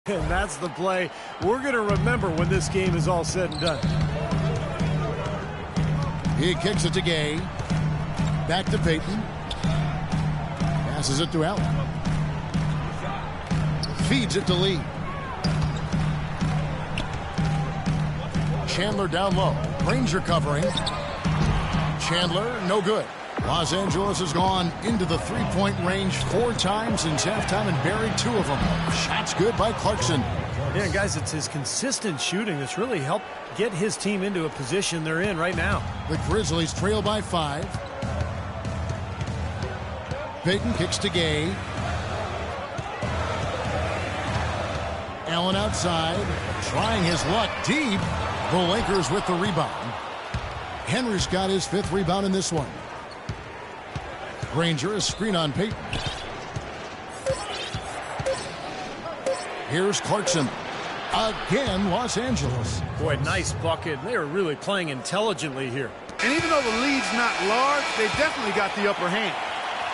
And that's the play we're going to remember when this game is all said and done. He kicks it to Gay. Back to Payton. Passes it to Allen. Feeds it to Lee. Chandler down low. Ranger covering. Chandler, no good. Los Angeles has gone into the three-point range 4 times since halftime and buried 2 of them. Shots good by Clarkson. Yeah, guys, it's his consistent shooting that's really helped get his team into a position they're in right now. The Grizzlies trail by 5. Payton kicks to Gay. Allen outside, trying his luck deep. The Lakers with the rebound. Henry's got his 5th rebound in this one. Granger is screen on Payton. Here's Clarkson. Again, Los Angeles. Boy, nice bucket. They are really playing intelligently here. And even though the lead's not large, they've definitely got the upper hand.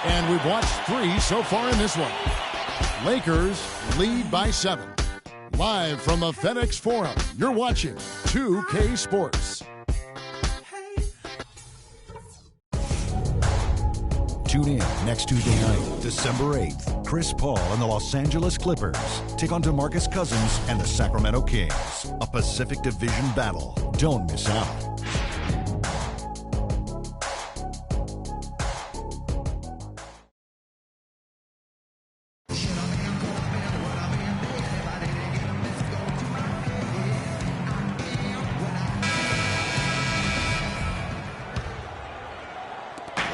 And we've watched 3 so far in this one. Lakers lead by 7. Live from the FedEx Forum, you're watching 2K Sports. Tune in next Tuesday night, December 8th. Chris Paul and the Los Angeles Clippers take on DeMarcus Cousins and the Sacramento Kings. A Pacific Division battle. Don't miss out.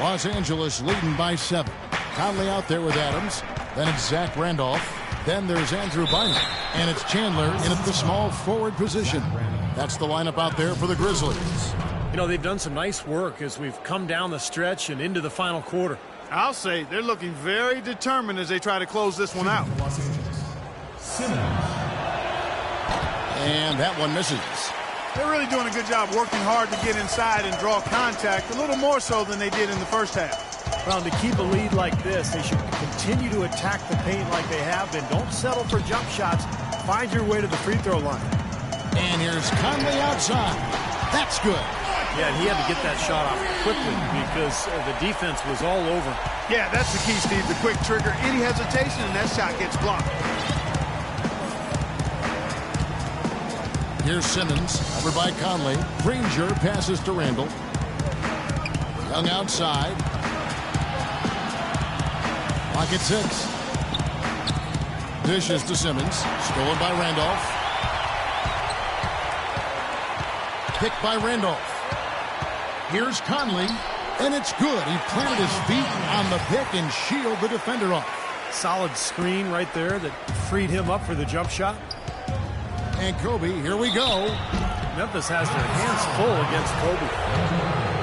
Los Angeles leading by 7. Conley out there with Adams. Then it's Zach Randolph. Then there's Andrew Bynum. And it's Chandler in at the small forward position. That's the lineup out there for the Grizzlies. You know, they've done some nice work as we've come down the stretch and into the final quarter. I'll say they're looking very determined as they try to close this one out. And that one misses. They're really doing a good job working hard to get inside and draw contact, a little more so than they did in the first half. Well, to keep a lead like this, they should continue to attack the paint like they have been. Don't settle for jump shots. Find your way to the free throw line. And here's Conley outside. That's good. Yeah, he had to get that shot off quickly because the defense was all over. Yeah, that's the key, Steve. The quick trigger. Any hesitation, and that shot gets blocked. Here's Simmons, covered by Conley. Granger passes to Randall. Young outside. Clock at 6. Dishes to Simmons. Stolen by Randolph. Picked by Randolph. Here's Conley. And it's good. He planted his feet on the pick and shielded the defender off. Solid screen right there that freed him up for the jump shot. And Kobe, here we go. Memphis has their hands full against Kobe.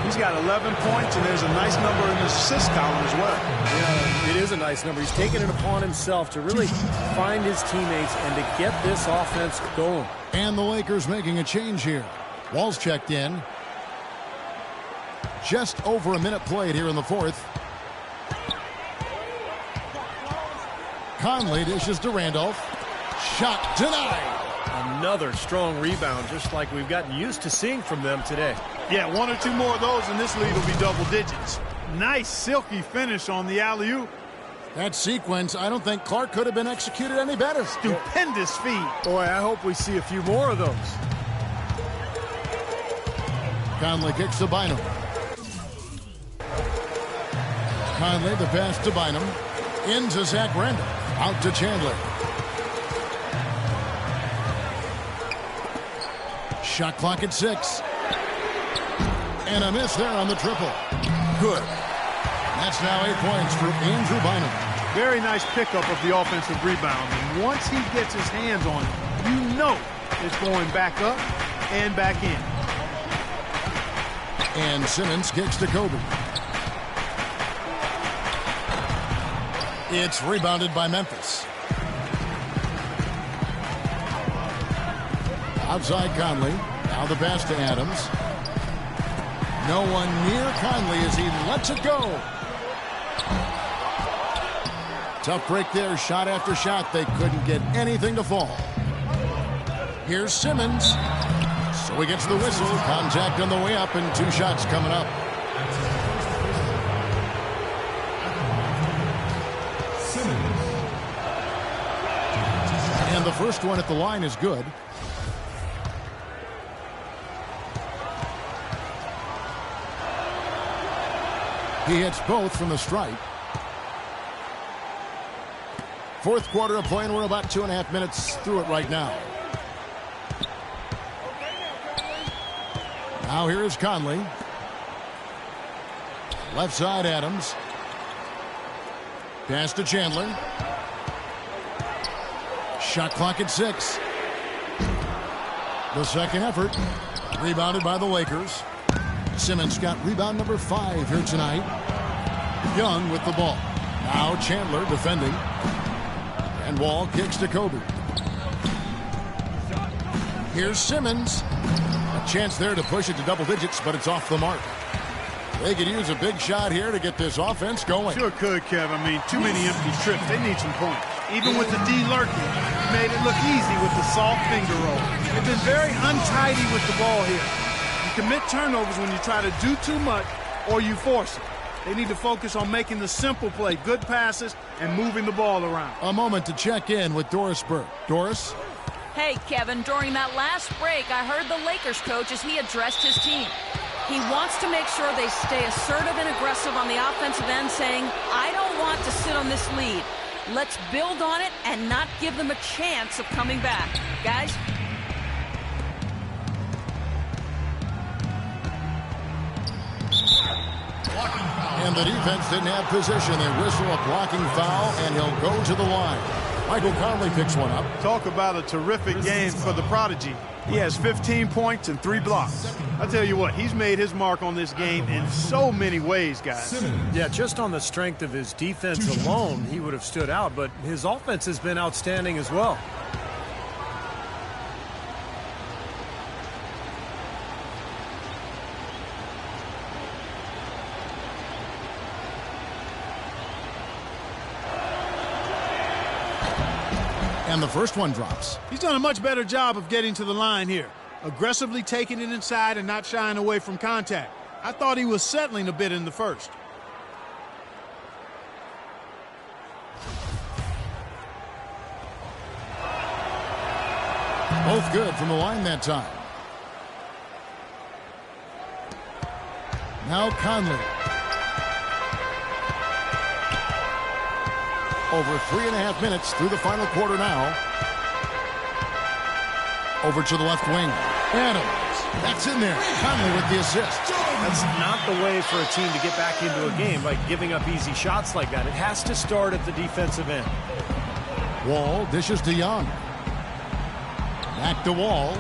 He's got 11 points, and there's a nice number in the assist column as well. Yeah, it is a nice number. He's taken it upon himself to really find his teammates and to get this offense going. And the Lakers making a change here. Wall's checked in. Just over a minute played here in the fourth. Conley dishes to Randolph. Shot denied. Another strong rebound, just like we've gotten used to seeing from them today. Yeah, 1 or 2 more of those, and this lead will be double digits. Nice silky finish on the alley-oop. That sequence, I don't think Clark could have been executed any better. Stupendous feed. Boy, I hope we see a few more of those. Conley kicks to Bynum. Conley, the pass to Bynum. Into Zach Randall. Out to Chandler. Shot clock at 6. And a miss there on the triple. Good. That's now 8 points for Andrew Bynum. Very nice pickup of the offensive rebound. And once he gets his hands on it, you know it's going back up and back in. And Simmons kicks to Kobe. It's rebounded by Memphis. Outside Conley. Now the pass to Adams. No one near Conley as he lets it go. Tough break there. Shot after shot. They couldn't get anything to fall. Here's Simmons. So he gets the whistle. Contact on the way up and 2 shots coming up. And the first one at the line is good. He hits both from the stripe. Fourth quarter of play, and we're about 2.5 minutes through it right now. Now here is Conley. Left side Adams. Pass to Chandler. Shot clock at 6. The second effort. Rebounded by the Lakers. Simmons got rebound number 5 here tonight. Young with the ball. Now Chandler defending. And Wall kicks to Kobe. Here's Simmons. A chance there to push it to double digits, but it's off the mark. They could use a big shot here to get this offense going. Sure could, Kev. I mean, too many empty trips. They need some points. Even with the D lurking, he made it look easy with the soft finger roll. They've been very untidy with the ball here. You commit turnovers when you try to do too much or you force it. They need to focus on making the simple play, good passes, and moving the ball around. A moment to check in with Doris Burke. Doris? Hey, Kevin, during that last break, I heard the Lakers coach as he addressed his team. He wants to make sure they stay assertive and aggressive on the offensive end, saying, I don't want to sit on this lead. Let's build on it and not give them a chance of coming back. Guys? And the defense didn't have position. They whistle a blocking foul, and he'll go to the line. Michael Conley picks one up. Talk about a terrific game for the prodigy. He has 15 points and 3 blocks. I tell you what, he's made his mark on this game in so many ways, guys. Yeah, just on the strength of his defense alone, he would have stood out, but his offense has been outstanding as well. And the first one drops. He's done a much better job of getting to the line here. Aggressively taking it inside and not shying away from contact. I thought he was settling a bit in the first. Both good from the line that time. Now Conley. Over 3.5 minutes through the final quarter now. Over to the left wing. Adams. That's in there. Conley with the assist. That's not the way for a team to get back into a game by giving up easy shots like that. It has to start at the defensive end. Wall dishes to Young. Back to Wall.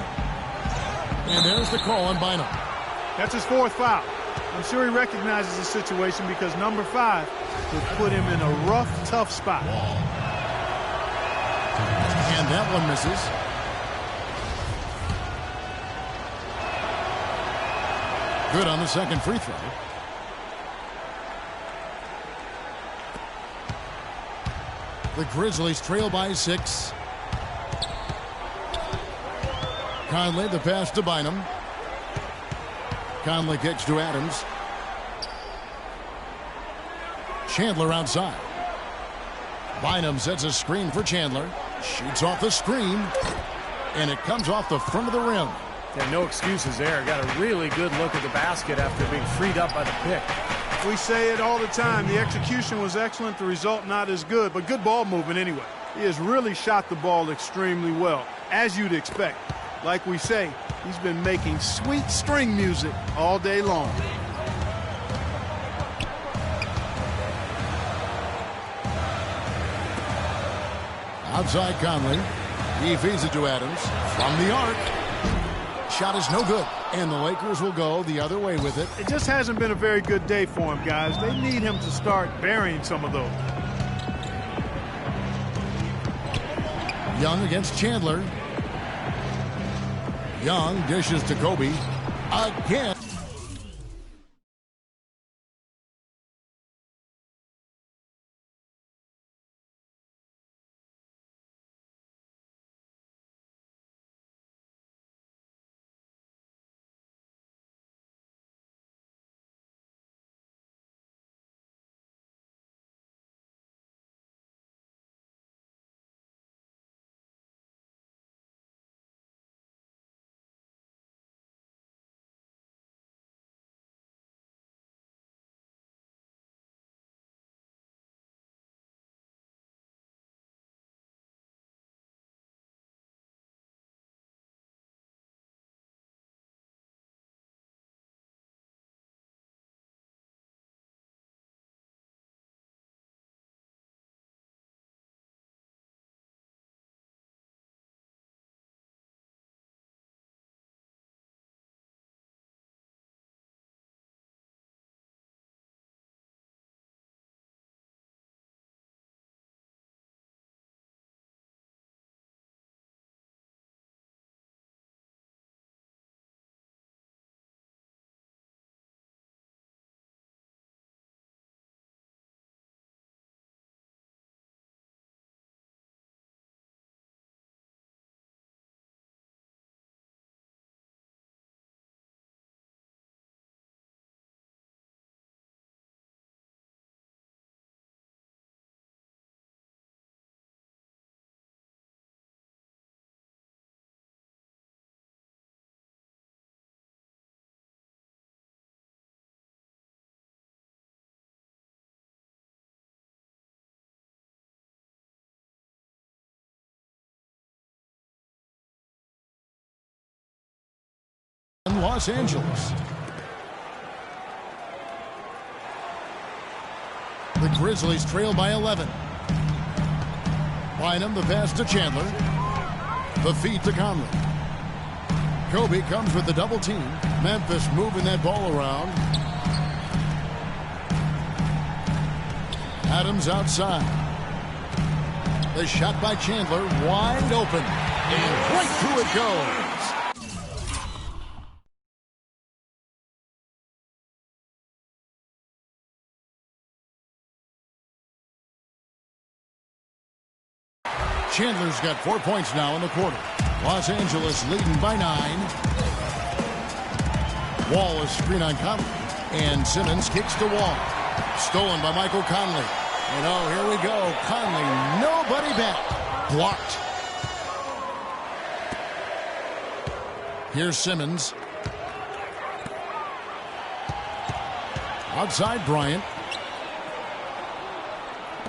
And there's the call on Bynum. That's his 4th foul. I'm sure he recognizes the situation because number 5 would put him in a rough, tough spot. And that one misses. Good on the second free throw. The Grizzlies trail by 6. Conley, the pass to Bynum. Conley kicks to Adams. Chandler outside. Bynum sets a screen for Chandler. Shoots off the screen. And it comes off the front of the rim. Yeah, no excuses there. Got a really good look at the basket after being freed up by the pick. We say it all the time. The execution was excellent. The result not as good, but good ball movement anyway. He has really shot the ball extremely well, as you'd expect. Like we say, he's been making sweet string music all day long. Outside Conley. He feeds it to Adams. From the arc. Shot is no good. And the Lakers will go the other way with it. It just hasn't been a very good day for him, guys. They need him to start burying some of those. Young against Chandler. Young dishes to Kobe. Again. Los Angeles. The Grizzlies trail by 11. Bynum, the pass to Chandler. The feed to Conley. Kobe comes with the double team. Memphis moving that ball around. Adams outside. The shot by Chandler, wide open. And right through it goes. Chandler's got 4 points now in the quarter. Los Angeles leading by 9. Wall is screen on Conley. And Simmons kicks to Wall. Stolen by Michael Conley. And oh, here we go. Conley, nobody back. Blocked. Here's Simmons. Outside Bryant.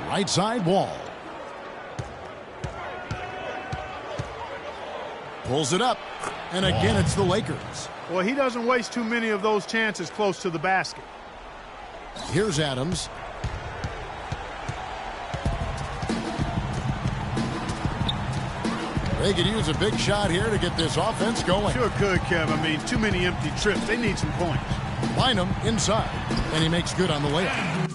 Right side Wall. Pulls it up. And again, it's the Lakers. Well, he doesn't waste too many of those chances close to the basket. Here's Adams. They could use a big shot here to get this offense going. Sure could, Kev. I mean, too many empty trips. They need some points. Bynum inside, and he makes good on the layup.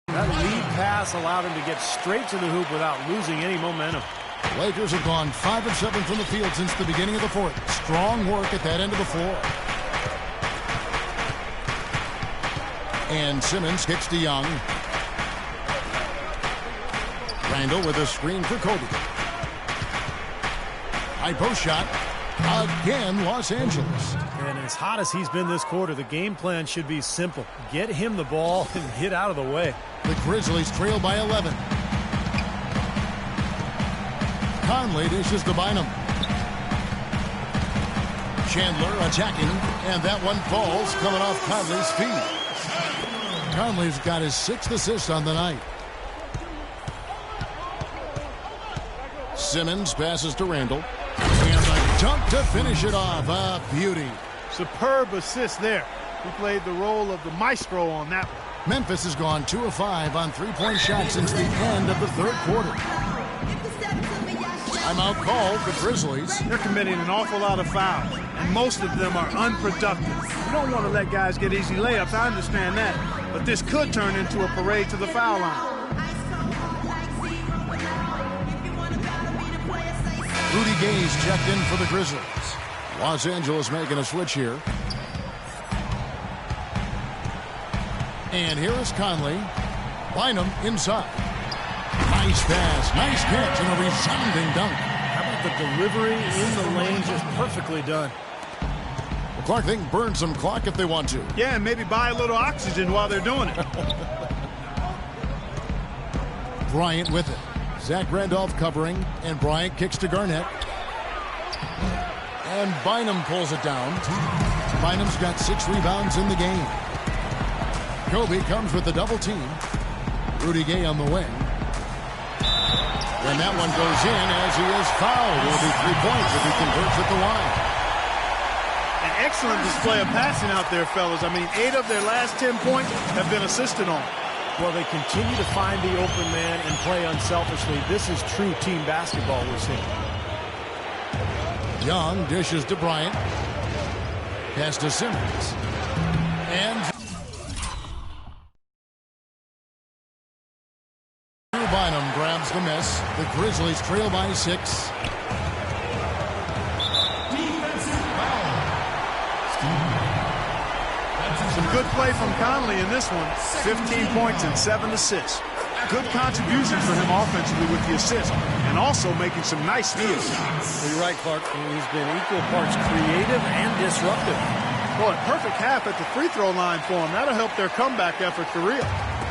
That lead pass allowed him to get straight to the hoop without losing any momentum. Lakers have gone 5 of 7 from the field since the beginning of the fourth. Strong work at that end of the floor. And Simmons kicks to Young. Randall with a screen for Kobe. High post shot. Again, Los Angeles. And as hot as he's been this quarter, the game plan should be simple. Get him the ball and get out of the way. The Grizzlies trail by 11. Conley dishes to Bynum. Chandler attacking, and that one falls coming off Conley's feet. Conley's got his 6th assist on the night. Simmons passes to Randall. And a dunk to finish it off. A beauty. Superb assist there. He played the role of the maestro on that one. Memphis has gone 2 of 5 on three-point shots since the end of the third quarter. Timeout called the Grizzlies. They're committing an awful lot of fouls, and most of them are unproductive. You don't want to let guys get easy layups, I understand that. But this could turn into a parade to the foul line. Rudy Gay's checked in for the Grizzlies. Los Angeles making a switch here. And here is Conley. Bynum inside. Nice pass, nice catch, and a resounding dunk. How about the delivery in the lane, just perfectly done. Well, Clark, they can burn some clock if they want to. Yeah, and maybe buy a little oxygen while they're doing it. Bryant with it. Zach Randolph covering, and Bryant kicks to Garnett. And Bynum pulls it down. Bynum's got 6 rebounds in the game. Kobe comes with the double team. Rudy Gay on the wing. And that one goes in as he is fouled. It'll be 3 points if he converts at the line. An excellent display of passing out there, fellas. I mean, 8 of their last 10 points have been assisted on. Well, they continue to find the open man and play unselfishly. This is true team basketball we're seeing. Young dishes to Bryant. Pass to Simmons. And Bynum grabs the miss. The Grizzlies trail by 6. Some good play from Conley in this one. 15 points and 7 assists. Good contribution for him offensively with the assist, and also making some nice steals. Well, you're right, Clark. He's been equal parts creative and disruptive. Boy, perfect half at the free throw line for him. That'll help their comeback effort for real.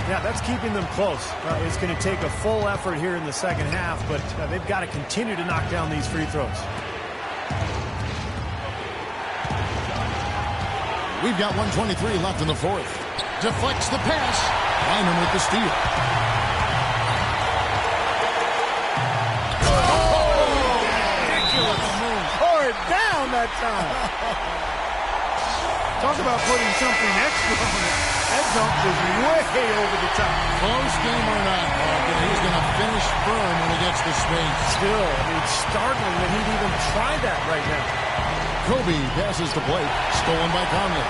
Yeah, that's keeping them close. It's going to take a full effort here in the second half, but they've got to continue to knock down these free throws. We've got 1:23 left in the fourth. Deflects the pass. Bynum with the steal. Ridiculous move. Tore it down that time. Talk about putting something extra on it. That dunk was way over the top. Close game or not, he's going to finish firm when he gets the space. Still, I mean, it's startling that he'd even try that right now. Kobe passes the plate, stolen by Conley.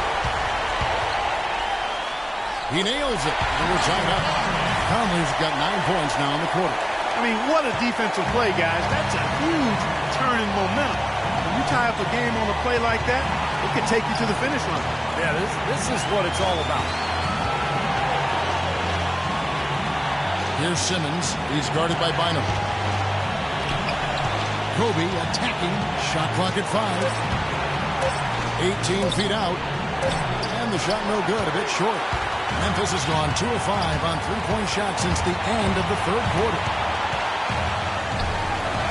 He nails it, and we're tied up. Conley's got 9 points now in the quarter. I mean, what a defensive play, guys. That's a huge turn in momentum. When you tie up a game on a play like that, it could take you to the finish line. Yeah, this is what it's all about. Here's Simmons. He's guarded by Bynum. Kobe attacking. Shot clock at 5. 18 feet out. And the shot no good, a bit short. Memphis has gone 2 of 5 on three-point shots since the end of the third quarter.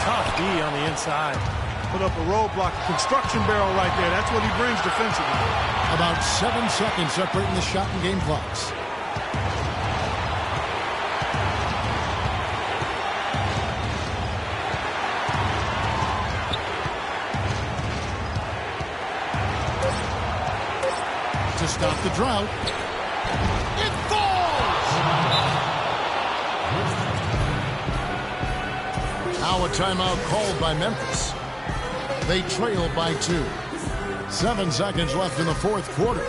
Tough D on the inside. Put up a roadblock, a construction barrel right there. That's what he brings defensively. About 7 seconds separating the shot and game clocks. To stop the drought. It falls! Now a timeout called by Memphis. They trail by 2. 7 seconds left in the fourth quarter.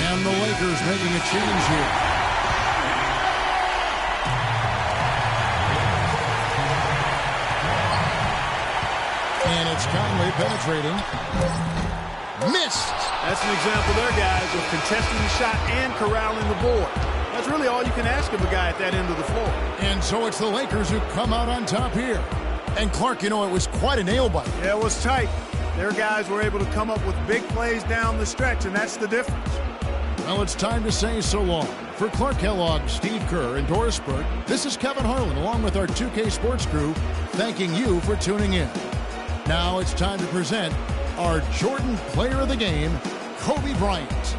And the Lakers making a change here. And it's Conley penetrating. Missed. That's an example there, guys, of contesting the shot and corralling the board. That's really all you can ask of a guy at that end of the floor. And so it's the Lakers who come out on top here. And Clark, you know, it was quite a nail-biter. Yeah, it was tight. Their guys were able to come up with big plays down the stretch, and that's the difference. Well, it's time to say so long. For Clark Kellogg, Steve Kerr, and Doris Burke, this is Kevin Harlan, along with our 2K Sports crew, thanking you for tuning in. Now it's time to present our Jordan Player of the Game, Kobe Bryant.